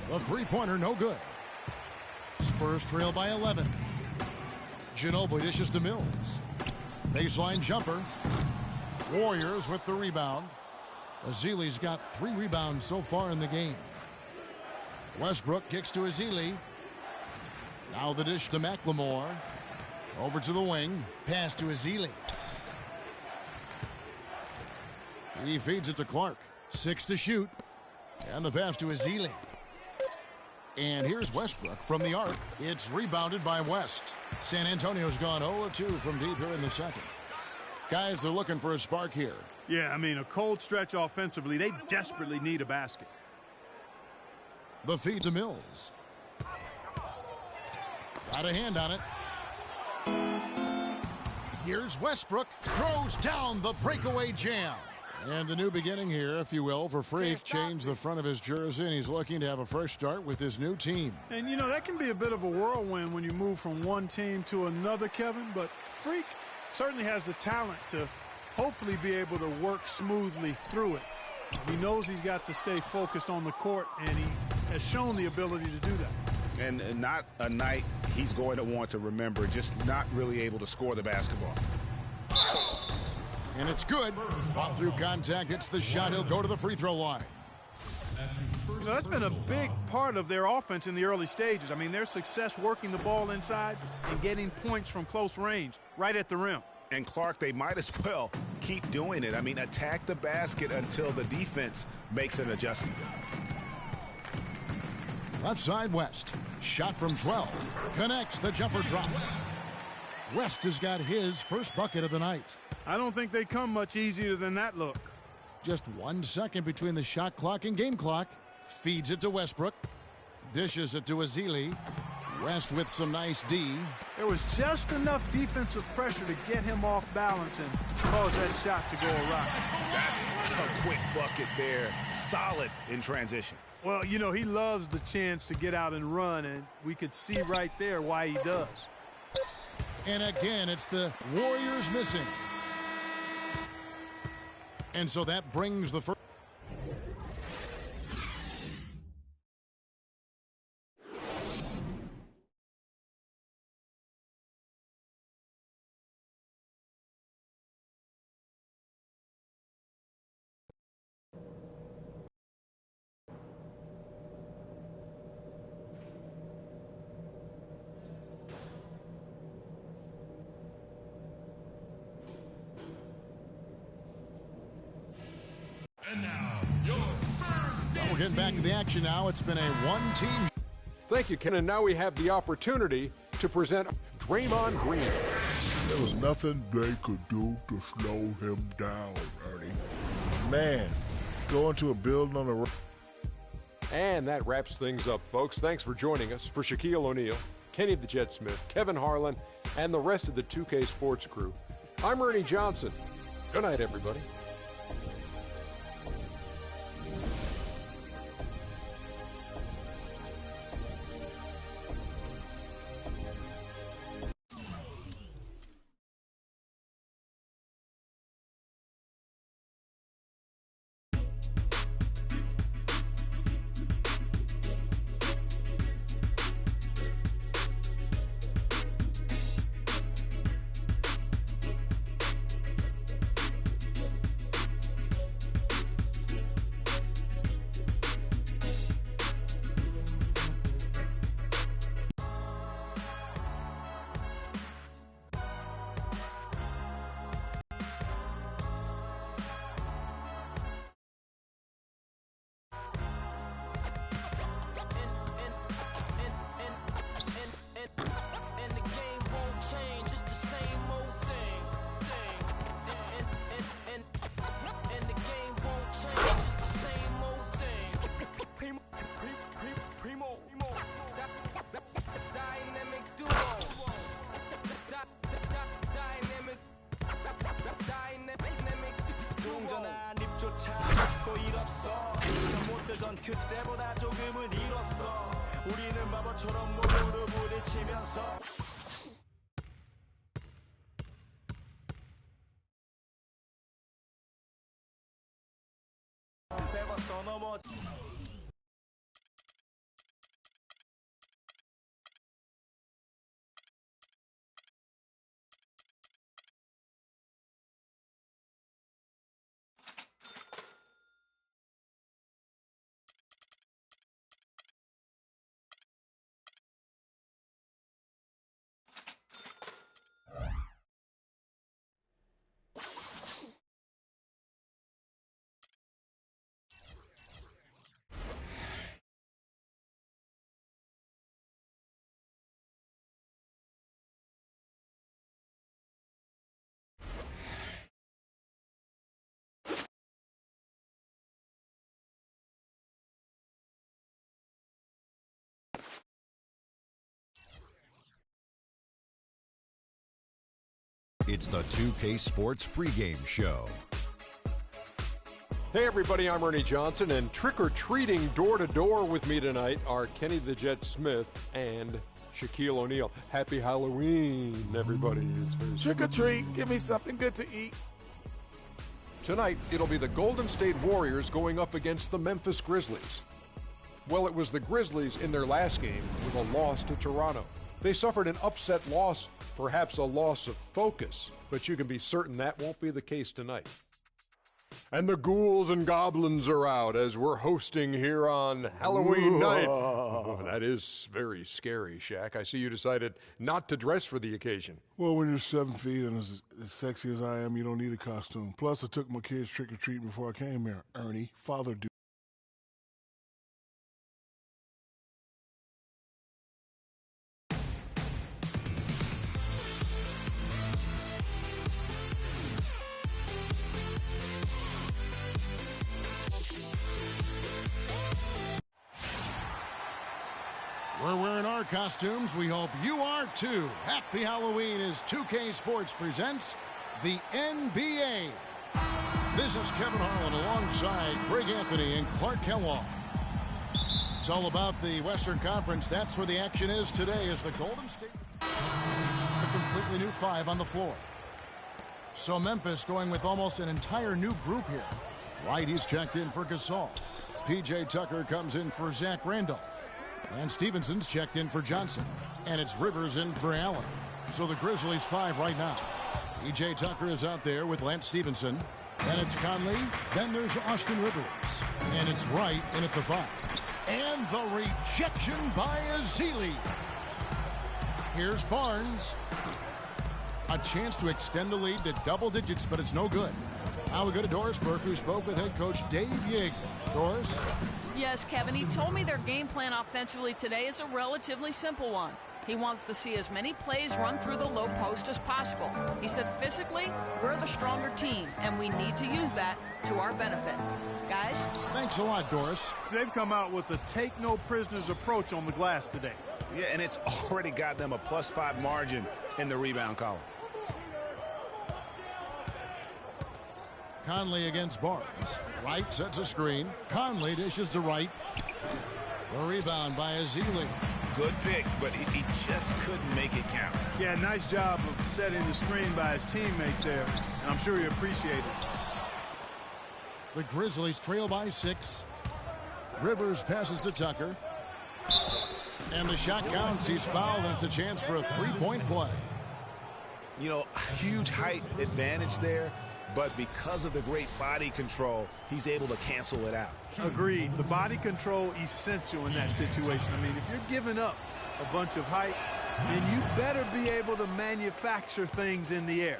The three-pointer, no good. Spurs trail by 11. Ginobili dishes to Mills. Baseline jumper. Warriors with the rebound. Ezeli's got 3 rebounds so far in the game. Westbrook kicks to Ezeli. Now the dish to McLemore. Over to the wing. Pass to Ezeli. He feeds it to Clark. 6 to shoot. And the pass to Ezeli. And here's Westbrook from the arc. It's rebounded by West. San Antonio's gone 0-2 from deep here in the second. Guys, they're looking for a spark here. Yeah, I mean, a cold stretch offensively. They desperately need a basket. The feed to Mills. Got a hand on it. Here's Westbrook. Throws down the breakaway jam. And a new beginning here, if you will, for Freak. Changed the front of his jersey, and he's looking to have a fresh start with his new team. And, you know, that can be a bit of a whirlwind when you move from one team to another, Kevin. But Freak certainly has the talent to hopefully be able to work smoothly through it. He knows he's got to stay focused on the court, and he has shown the ability to do that. And not a night he's going to want to remember, just not really able to score the basketball. And it's good. Fought through contact, hits the shot. He'll go to the free throw line. You know, that's been a big part of their offense in the early stages. I mean, their success working the ball inside and getting points from close range right at the rim. And Clark, they might as well keep doing it. I mean, attack the basket until the defense makes an adjustment. Left side, West. Shot from 12. Connects. The jumper drops. West has got his first bucket of the night. I don't think they come much easier than that look. Just 1 second between the shot clock and game clock. Feeds it to Westbrook. Dishes it to Ezeli. West with some nice D. There was just enough defensive pressure to get him off balance and cause that shot to go awry. That's a quick bucket there. Solid in transition. Well, you know, he loves the chance to get out and run, and we could see right there why he does. And again, it's the Warriors missing. And so that brings the first. And now, your Spurs. We're getting back to the action now. It's been a one-team. Thank you, Ken. And now we have the opportunity to present Draymond Green. There was nothing they could do to slow him down, Ernie. Man, going to a building on a... And that wraps things up, folks. Thanks for joining us. For Shaquille O'Neal, Kenny the Jet Smith, Kevin Harlan, and the rest of the 2K Sports crew, I'm Ernie Johnson. Good night, everybody. 그때보다 조금은 잃었어. 우리는 바보처럼 몸으로 부딪히면서 배웠어 넘어 It's the 2K Sports pregame show. Hey everybody, I'm Ernie Johnson, and trick-or-treating door-to-door with me tonight are Kenny the Jet Smith and Shaquille O'Neal. Happy Halloween, everybody. Trick or treat, give me something good to eat. Tonight, it'll be the Golden State Warriors going up against the Memphis Grizzlies. Well, it was the Grizzlies in their last game with a loss to Toronto. They suffered an upset loss, perhaps a loss of focus, but you can be certain that won't be the case tonight. And the ghouls and goblins are out as we're hosting here on Halloween night. Oh, that is very scary, Shaq. I see you decided not to dress for the occasion. Well, when you're 7 feet and as sexy as I am, you don't need a costume. Plus, I took my kids trick-or-treating before I came here. Ernie, father dude. We're wearing our costumes. We hope you are too. Happy Halloween as 2K Sports presents the NBA. This is Kevin Harlan alongside Greg Anthony and Clark Kellogg. It's all about the Western Conference. That's where the action is today as the Golden State. A completely new five on the floor. So Memphis going with almost an entire new group here. White, he's checked in for Gasol. P.J. Tucker comes in for Zach Randolph. And Stevenson's checked in for Johnson. And it's Rivers in for Allen. So the Grizzlies 5 right now. E.J. Tucker is out there with Lance Stevenson. Then it's Conley. Then there's Austin Rivers. And it's Wright in at the 5. And the rejection by Ezeli. Here's Barnes. A chance to extend the lead to double digits, but it's no good. Now we go to Doris Burke, who spoke with head coach Dave Yeager. Doris? Yes, Kevin, he told me their game plan offensively today is a relatively simple one. He wants to see as many plays run through the low post as possible. He said physically, we're the stronger team, and we need to use that to our benefit. Guys? Thanks a lot, Doris. They've come out with a take-no-prisoners approach on the glass today. Yeah, and it's already got them a +5 margin in the rebound column. Conley against Barnes. Wright sets a screen. Conley dishes to Wright. The rebound by Ezeli. Good pick, but he just couldn't make it count. Yeah, nice job of setting the screen by his teammate there, and I'm sure he appreciated it. The Grizzlies trail by 6. Rivers passes to Tucker. And the shot counts. He's fouled, and it's a chance for a three-point play. You know, huge height advantage there. But because of the great body control, he's able to cancel it out. Agreed. The body control essential in that situation. I mean, if you're giving up a bunch of height, then you better be able to manufacture things in the air.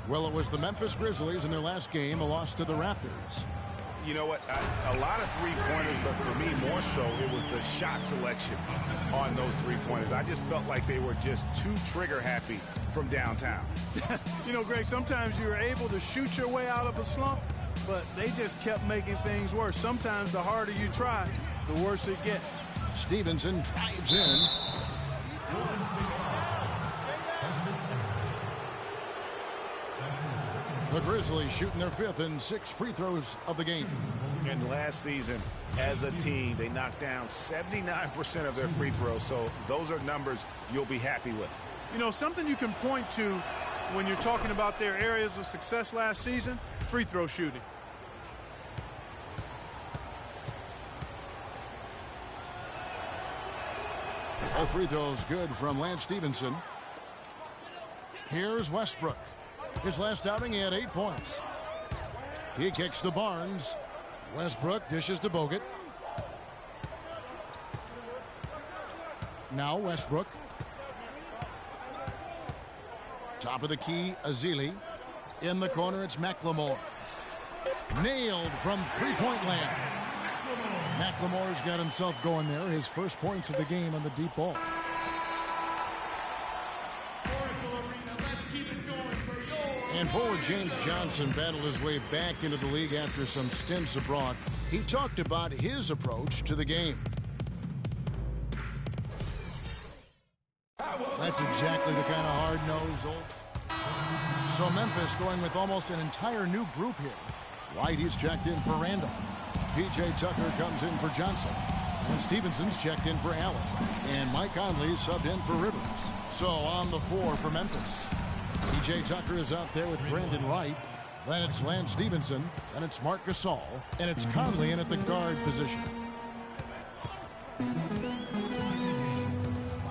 Well, it was the Memphis Grizzlies in their last game, a loss to the Raptors. You know what? A lot of three-pointers, but for me, more so, it was the shot selection on those three-pointers. I just felt like they were just too trigger-happy from downtown. You know, Greg, sometimes you're able to shoot your way out of a slump, but they just kept making things worse. Sometimes the harder you try, the worse it gets. Stevenson drives in. The Grizzlies shooting their 5th and 6th free throws of the game. And last season, as a team, they knocked down 79% of their free throws, so those are numbers you'll be happy with. You know, something you can point to when you're talking about their areas of success last season, free throw shooting. All free throws good from Lance Stevenson. Here's Westbrook. His last outing, he had 8 points. He kicks to Barnes. Westbrook dishes to Bogut. Now Westbrook. Top of the key, Ezeli. In the corner, it's McLemore. Nailed from three-point land. McLemore's got himself going there. His first points of the game on the deep ball. And forward James Johnson battled his way back into the league after some stints abroad. He talked about his approach to the game. That's exactly the kind of hard-nosed old. So Memphis going with almost an entire new group here. Whitey's checked in for Randolph. P.J. Tucker comes in for Johnson. And Stevenson's checked in for Allen. And Mike Conley subbed in for Rivers. So on the floor for Memphis, P.J. Tucker is out there with Brandon Wright. Then it's Lance Stevenson. Then it's Marc Gasol. And it's Conley in at the guard position.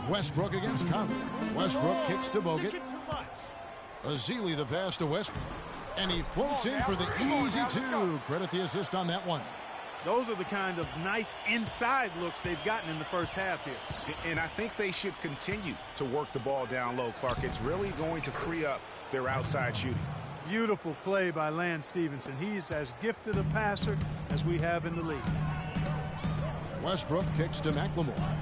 Westbrook against Conley. Westbrook kicks to Bogut. Azili the pass to Westbrook. And he floats in for the easy two. Credit the assist on that one. Those are the kind of nice inside looks they've gotten in the first half here. And I think they should continue to work the ball down low, Clark. It's really going to free up their outside shooting. Beautiful play by Lance Stevenson. He's as gifted a passer as we have in the league. Westbrook kicks to McLemore.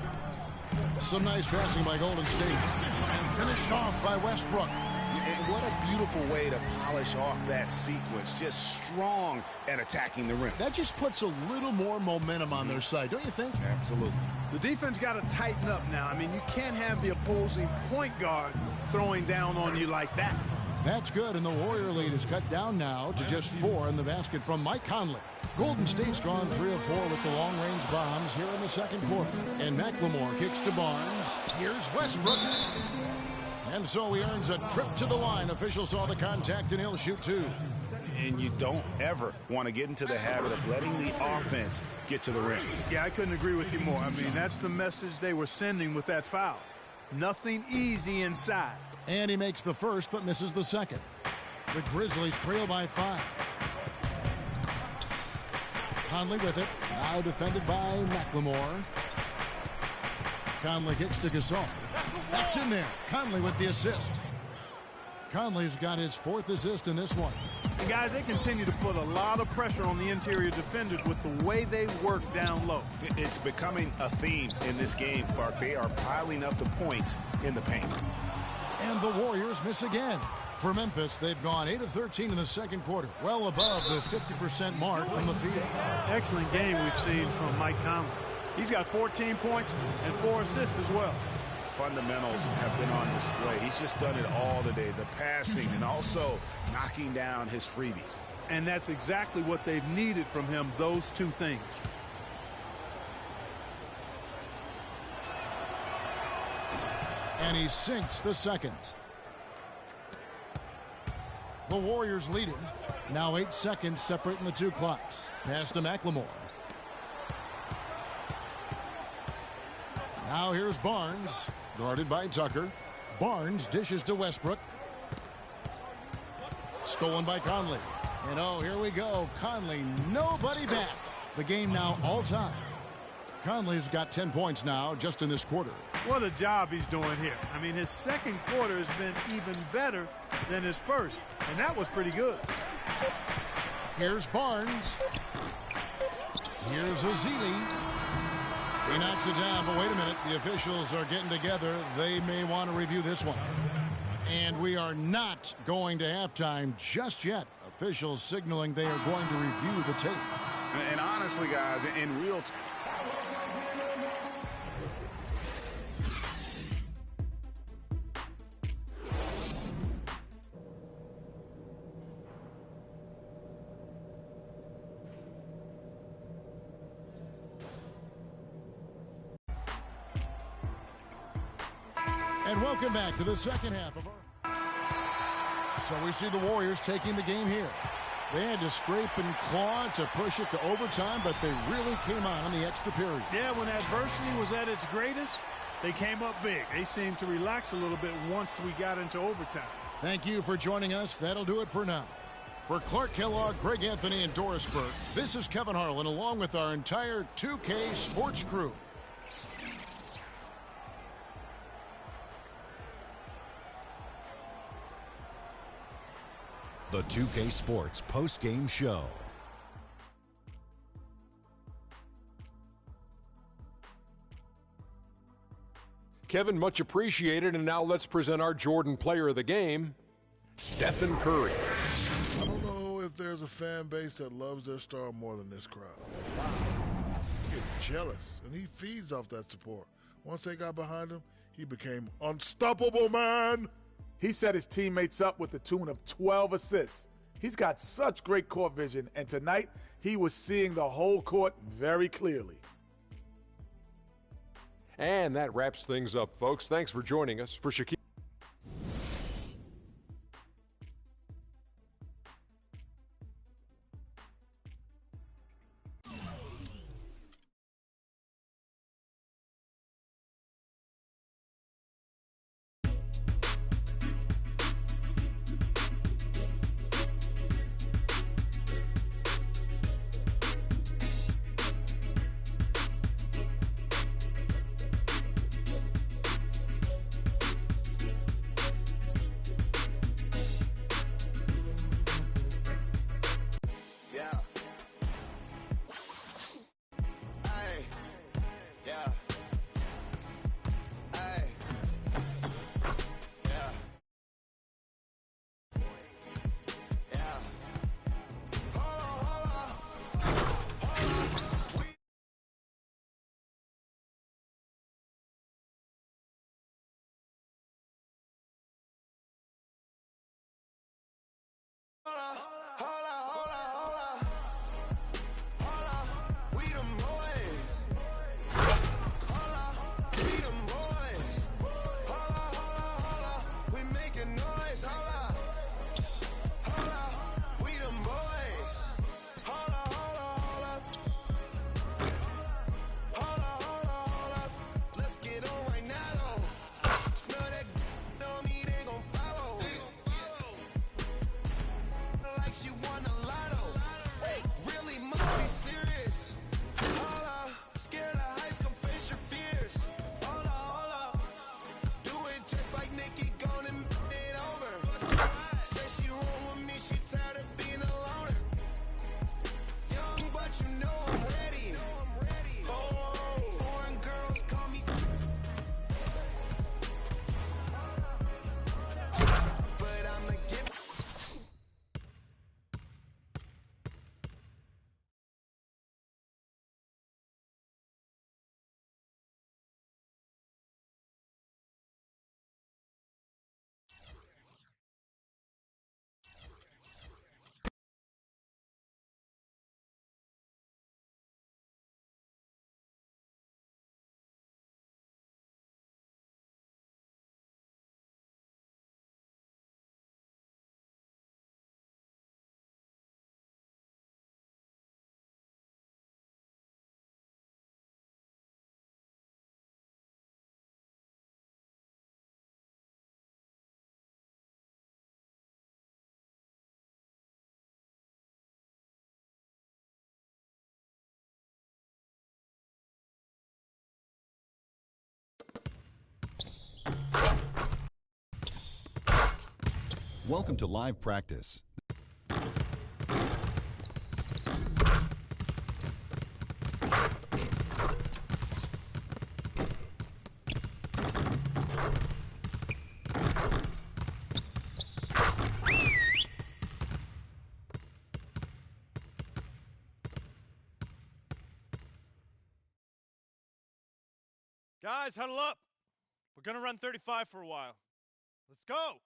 Some nice passing by Golden State. And finished off by Westbrook. And what a beautiful way to polish off that sequence. Just strong and attacking the rim. That just puts a little more momentum on their side, don't you think? Absolutely. The defense got to tighten up now. I mean, you can't have the opposing point guard throwing down on you like that. That's good, and the Warrior lead is cut down now to just 4 in the basket from Mike Conley. Golden State's gone 3 of 4 with the long-range bombs here in the second quarter. And McLemore kicks to Barnes. Here's Westbrook. And so he earns a trip to the line. Officials saw the contact, and he'll shoot 2. And you don't ever want to get into the habit of letting the offense get to the rim. Yeah, I couldn't agree with you more. I mean, that's the message they were sending with that foul. Nothing easy inside. And he makes the first, but misses the second. The Grizzlies trail by 5. Conley with it. Now defended by McLemore. Conley kicks to Gasol. That's in there. Conley with the assist. Conley's got his 4th assist in this one. And guys, they continue to put a lot of pressure on the interior defenders with the way they work down low. It's becoming a theme in this game, Clark. They are piling up the points in the paint. And the Warriors miss again. For Memphis, they've gone 8 of 13 in the second quarter, well above the 50% mark from the field. Excellent game we've seen from Mike Conley. He's got 14 points and 4 assists as well. Fundamentals have been on display. He's just done it all today. The passing and also knocking down his freebies. And that's exactly what they've needed from him, those 2 things. And he sinks the second. The Warriors leading. Now 8 seconds separating the 2 clocks. Pass to McLemore. Now here's Barnes. Guarded by Tucker. Barnes dishes to Westbrook. Stolen by Conley. And oh, here we go. Conley, nobody back. The game now all time. Conley's got 10 points now just in this quarter. What a job he's doing here. I mean, his second quarter has been even better than his first, and that was pretty good. Here's Barnes. Here's Azili. He knocks it down, but wait a minute. The officials are getting together. They may want to review this one. And we are not going to halftime just yet. Officials signaling they are going to review the tape. And honestly, guys, in real time, And welcome back to the second half of our... So we see the Warriors taking the game here. They had to scrape and claw to push it to overtime, but they really came on in the extra period. Yeah, when adversity was at its greatest, they came up big. They seemed to relax a little bit once we got into overtime. Thank you for joining us. That'll do it for now. For Clark Kellogg, Greg Anthony, and Doris Burke, this is Kevin Harlan along with our entire 2K Sports crew. The 2K Sports post-game show. Kevin, much appreciated, and now let's present our Jordan Player of the Game, Stephen Curry. I don't know if there's a fan base that loves their star more than this crowd. Get jealous, and he feeds off that support. Once they got behind him, he became unstoppable, man. He set his teammates up with the tune of 12 assists. He's got such great court vision, and tonight he was seeing the whole court very clearly. And that wraps things up, folks. Thanks for joining us. For Shaquille. Welcome to live practice. Guys, huddle up. We're going to run 35 for a while. Let's go.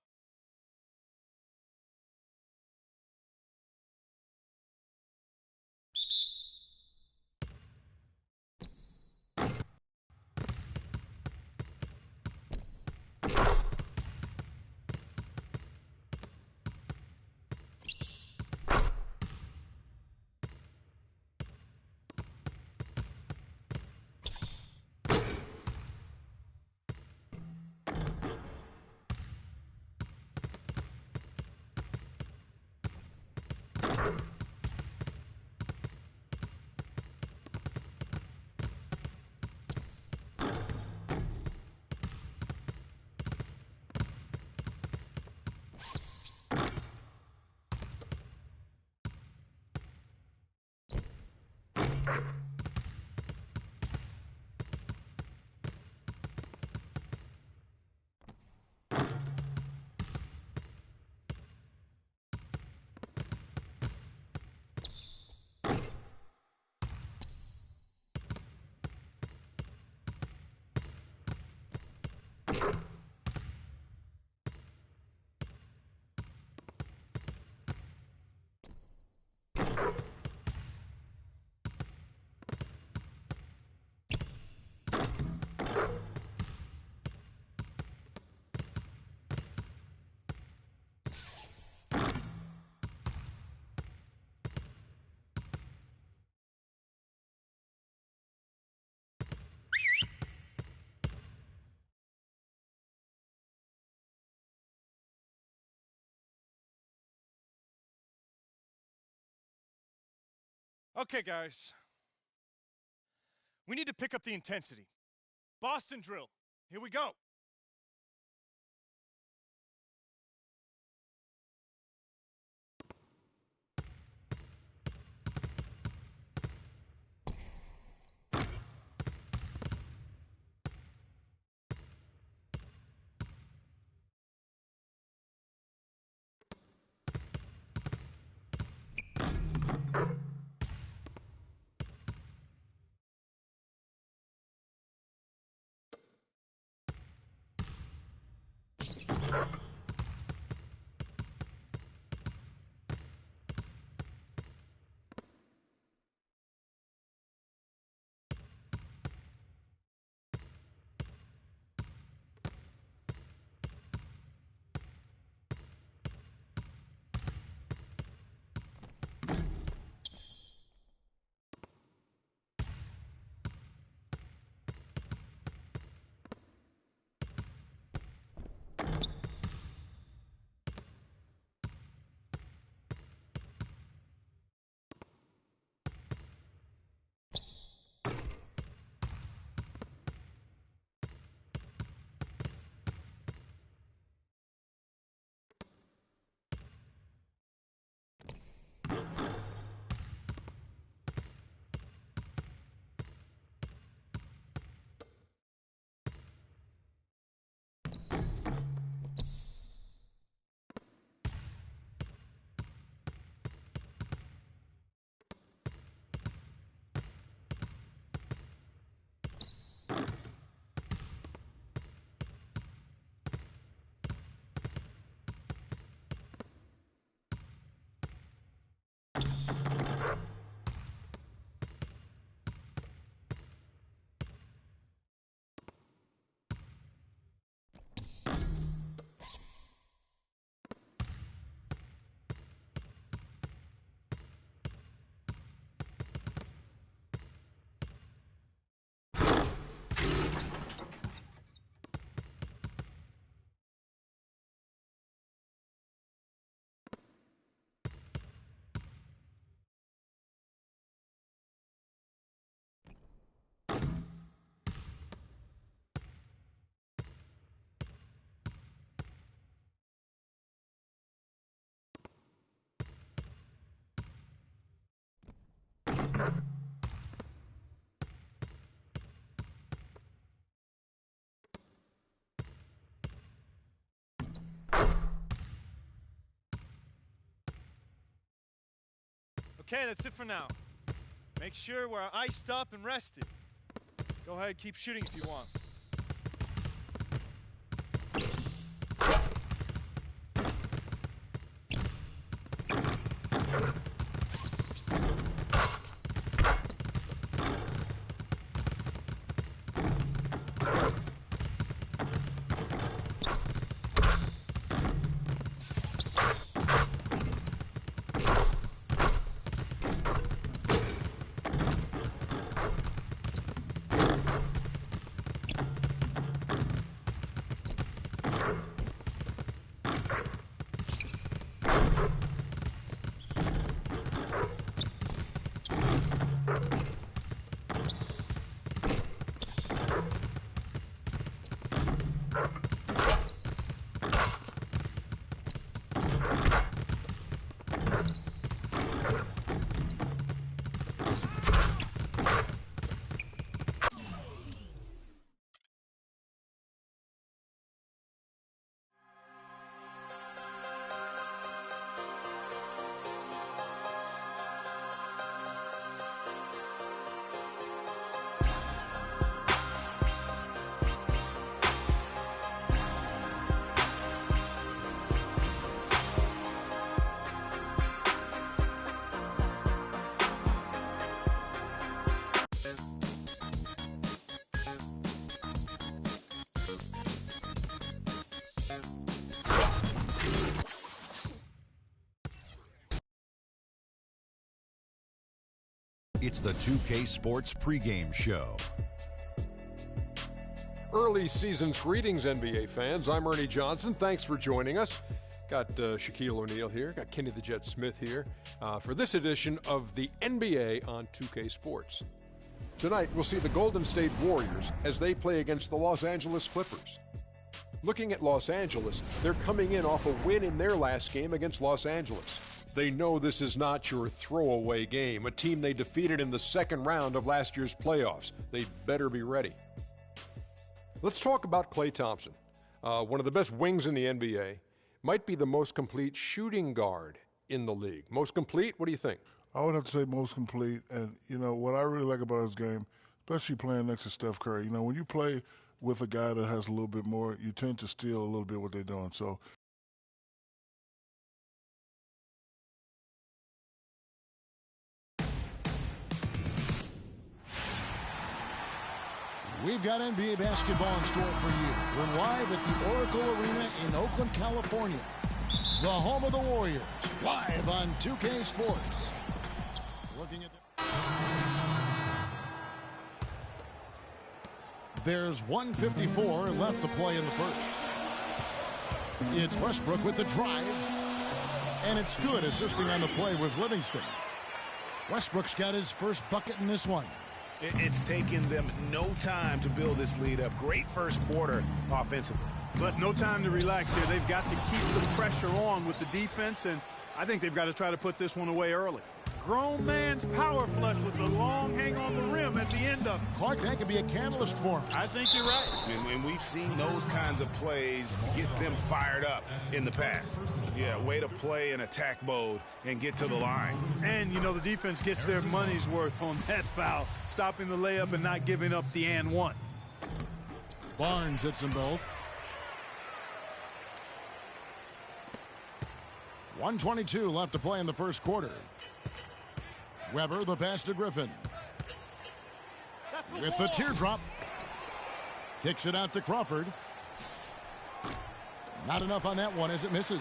Okay, guys. We need to pick up the intensity. Boston drill. Here we go. Okay, that's it for now. Make sure we're iced up and rested. Go ahead, keep shooting if you want. It's the 2K Sports pregame show. Early season's greetings, NBA fans. I'm Ernie Johnson. Thanks for joining us. Got Shaquille O'Neal here. Got Kenny the Jet Smith here for this edition of the NBA on 2K Sports. Tonight, we'll see the Golden State Warriors as they play against the Los Angeles Clippers. Looking at Los Angeles, they're coming in off a win in their last game against Los Angeles. They know this is not your throwaway game, a team they defeated in the second round of last year's playoffs. They'd better be ready. Let's talk about Klay Thompson, one of the best wings in the NBA. Might be the most complete shooting guard in the league. Most complete? What do you think? I would have to say most complete. And, you know, what I really like about his game, especially playing next to Steph Curry, you know, when you play with a guy that has a little bit more, you tend to steal a little bit what they're doing. So we've got NBA basketball in store for you. We're live at the Oracle Arena in Oakland, California. The home of the Warriors. Live on 2K Sports. Looking at There's 1:54 left to play in the first. It's Westbrook with the drive. And it's good, assisting on the play with Livingston. Westbrook's got his first bucket in this one. It's taken them no time to build this lead up. Great first quarter offensively. But no time to relax here. They've got to keep the pressure on with the defense, and I think they've got to try to put this one away early. Grown man's power flush with the long hang on the rim at the end of it. Clark, that could be a catalyst for him. I think you're right. And we've seen those kinds of plays get them fired up in the past. Yeah, way to play in attack mode and get to the line. And, you know, the defense gets their money's worth on that foul, stopping the layup and not giving up the and one. Barnes hits them both. 1:22 left to play in the first quarter. Weber, the pass to Griffin. With the teardrop. Kicks it out to Crawford. Not enough on that one as it misses.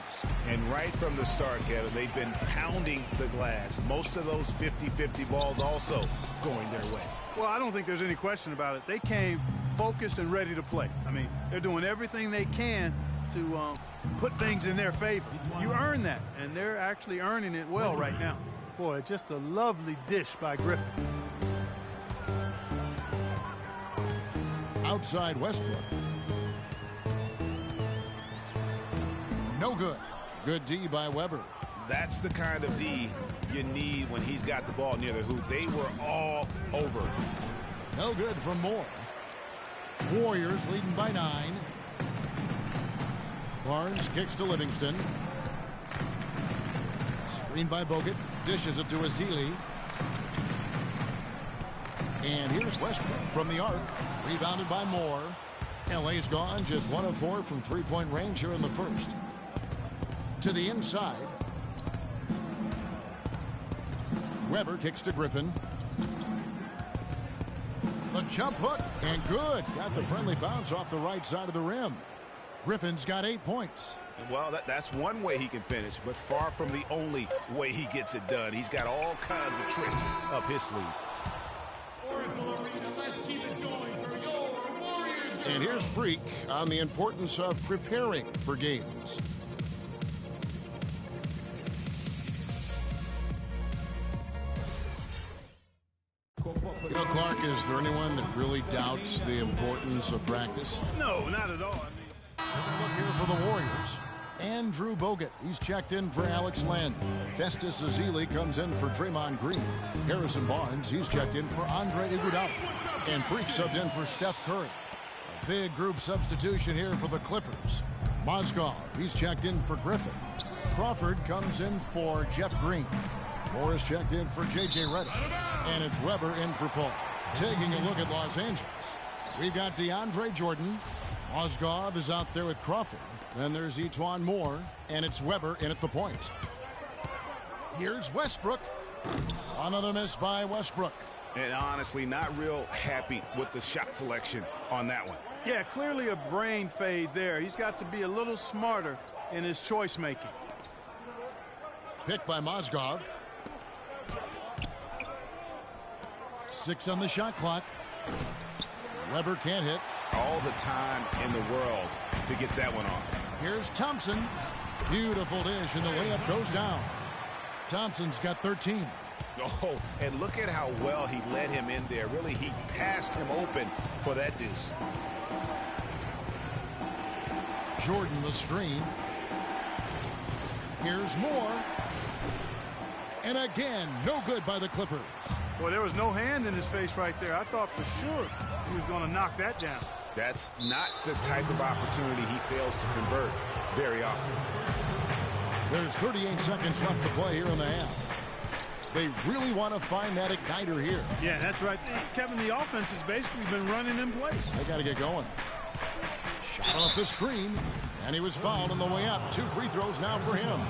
And right from the start, Kevin, they've been pounding the glass. Most of those 50-50 balls also going their way. Well, I don't think there's any question about it. They came focused and ready to play. I mean, they're doing everything they can to put things in their favor. You earn that, and they're actually earning it well right now. Boy, just a lovely dish by Griffin. Outside Westbrook. No good. Good D by Weber. That's the kind of D you need when he's got the ball near the hoop. They were all over. No good from Moore. Warriors leading by 9. Barnes kicks to Livingston. Screen by Bogut. Dishes it to Azili. And here's Westbrook from the arc. Rebounded by Moore. LA's gone just 1 of 4 from three-point range here in the first. To the inside. Weber kicks to Griffin. The jump hook. And good. Got the friendly bounce off the right side of the rim. Griffin's got 8 points. Well, that's one way he can finish, but far from the only way he gets it done. He's got all kinds of tricks up his sleeve. Oracle Arena, let's keep it going for your Warriors. And here's Freak on the importance of preparing for games. You know, Clark, is there anyone that really doubts the importance of practice? No, not at all. Look here for the Warriors. Andrew Bogut. He's checked in for Alex Len. Festus Ezeli comes in for Draymond Green. Harrison Barnes, he's checked in for Andre Iguodala. And Freak subbed in for Steph Curry. A big group substitution here for the Clippers. Mozgov, he's checked in for Griffin. Crawford comes in for Jeff Green. Morris checked in for J.J. Redick. And it's Weber in for Paul. Taking a look at Los Angeles. We've got DeAndre Jordan. Mozgov is out there with Crawford. Then there's Etuan Moore, and it's Weber in at the point. Here's Westbrook. Another miss by Westbrook. And honestly, not real happy with the shot selection on that one. Yeah, clearly a brain fade there. He's got to be a little smarter in his choice making. Picked by Mozgov. 6 on the shot clock. Weber can't hit. All the time in the world to get that one off. Here's Thompson. Beautiful dish, and the layup goes down. Thompson's got 13. Oh, and look at how well he led him in there. Really, he passed him open for that deuce. Jordan the screen. Here's Moore. And again, no good by the Clippers. Boy, there was no hand in his face right there. I thought for sure he was going to knock that down. That's not the type of opportunity he fails to convert very often. There's 38 seconds left to play here in the half. They really want to find that igniter here. Yeah, that's right. Kevin, the offense has basically been running in place. They got to get going. Shot off the screen, and he was fouled on the way up. 2 free throws now for him.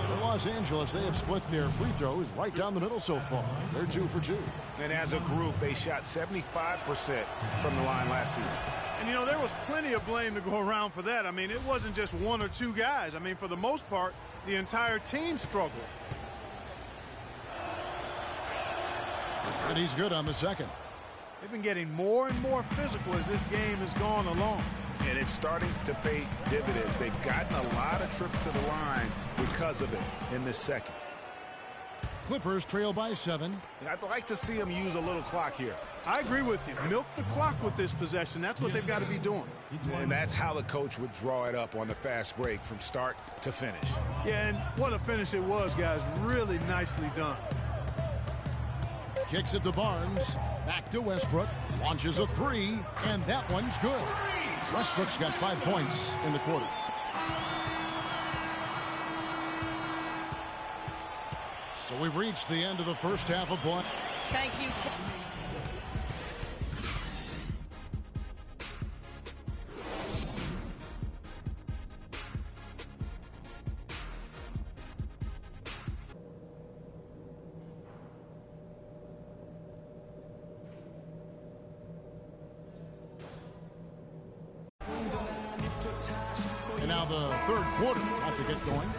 For Los Angeles, they have split their free throws right down the middle so far. They're 2 for 2. And as a group, they shot 75% from the line last season. And, you know, there was plenty of blame to go around for that. I mean, it wasn't just 1 or 2 guys. I mean, for the most part, the entire team struggled. And he's good on the second. They've been getting more and more physical as this game has gone along. And it's starting to pay dividends. They've gotten a lot of trips to the line because of it in this second. Clippers trail by 7. I'd like to see them use a little clock here. I agree with you. Milk the clock with this possession. That's what they've got to be doing. And that's how the coach would draw it up on the fast break from start to finish. Yeah, and what a finish it was, guys. Really nicely done. Kicks it to Barnes. Back to Westbrook. Launches a 3, and that one's good. Westbrook's got 5 points in the quarter. So we've reached the end of the first half of play. Thank you. And now the third quarter about to get going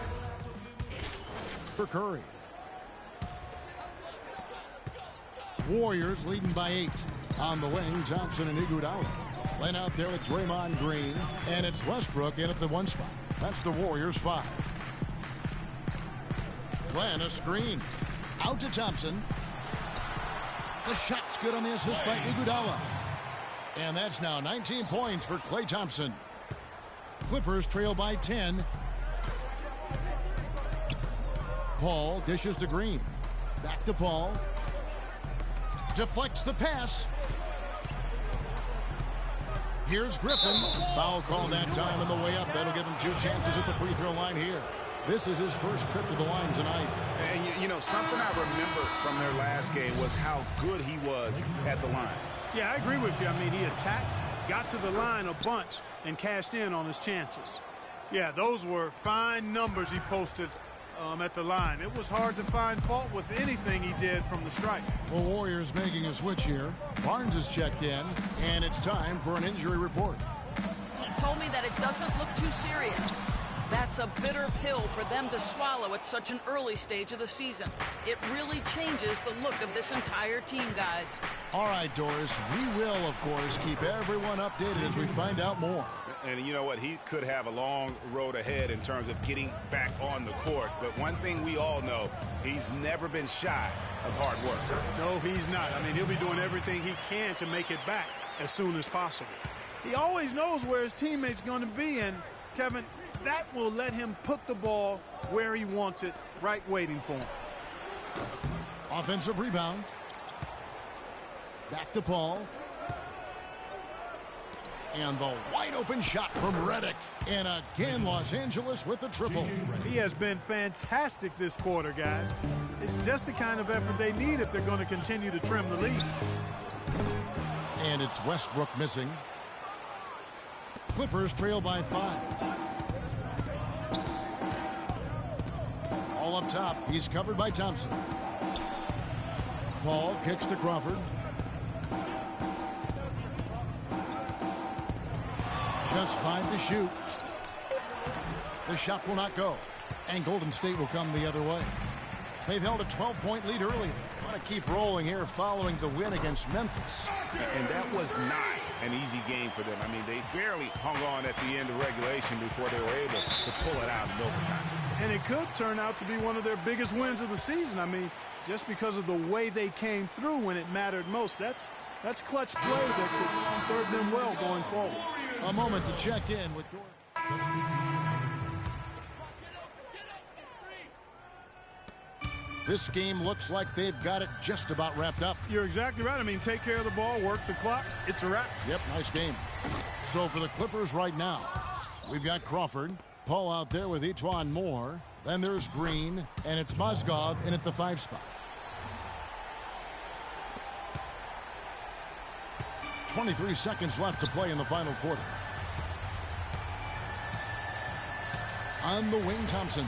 for Curry. Warriors leading by 8. On the wing, Thompson and Iguodala. Laying out there with Draymond Green. And it's Westbrook in at the 1 spot. That's the Warriors 5. Glenn, a screen. Out to Thompson. The shot's good on the assist by Iguodala. And that's now 19 points for Klay Thompson. Clippers trail by 10. Paul dishes to Green. Back to Paul. Deflects the pass. Here's Griffin. Foul call that time on the way up. That'll give him 2 chances at the free throw line here. This is his first trip to the line tonight. And, you know, something I remember from their last game was how good he was at the line. Yeah, I agree with you. I mean, he attacked, got to the line a bunch, and cashed in on his chances. Yeah, those were fine numbers he posted at the line. It was hard to find fault with anything he did from the stripe. The Warriors making a switch here. Barnes is checked in, and it's time for an injury report. He told me that it doesn't look too serious. That's a bitter pill for them to swallow at such an early stage of the season. It really changes the look of this entire team, guys. All right, Doris, we will, of course, keep everyone updated as we find out more. And you know what? He could have a long road ahead in terms of getting back on the court. But one thing we all know, he's never been shy of hard work. No, he's not. I mean, he'll be doing everything he can to make it back as soon as possible. He always knows where his teammate's going to be, and, Kevin, that will let him put the ball where he wants it, right waiting for him. Offensive rebound. Back to Paul. And the wide open shot from Redick. And again, Los Angeles with a triple. He has been fantastic this quarter, guys. It's just the kind of effort they need if they're going to continue to trim the lead. And it's Westbrook missing. Clippers trail by 5. All up top. He's covered by Thompson. Paul kicks to Crawford. Just 5 to shoot. The shot will not go. And Golden State will come the other way. They've held a 12-point lead earlier. Want to keep rolling here following the win against Memphis. And that was not an easy game for them. I mean, they barely hung on at the end of regulation before they were able to pull it out in overtime. And it could turn out to be one of their biggest wins of the season. I mean, just because of the way they came through when it mattered most. That's clutch play that could serve them well going forward. A moment to check in with This game looks like they've got it just about wrapped up. You're exactly right. I mean, take care of the ball, work the clock. It's a wrap. Yep, nice game. So for the Clippers right now, we've got Crawford, Paul out there with Etuan Moore. Then there's Green, and it's Mozgov in at the 5 spot. 23 seconds left to play in the final quarter. On the wing, Thompson.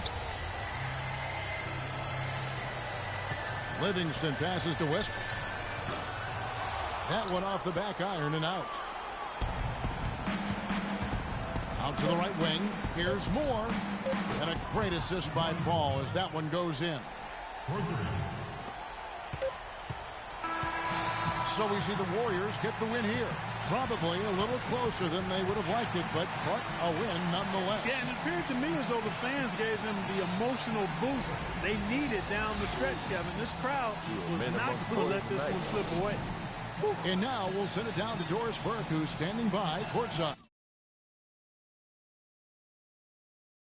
Livingston passes to Westbrook. That one off the back iron and out. Out to the right wing. Here's Moore. And a great assist by Paul as that one goes in. So we see the Warriors get the win here. Probably a little closer than they would have liked it, but a win nonetheless. Yeah, and it appeared to me as though the fans gave them the emotional boost they needed down the stretch, Kevin. This crowd was not going to let this one slip away. And now we'll send it down to Doris Burke, who's standing by courtside.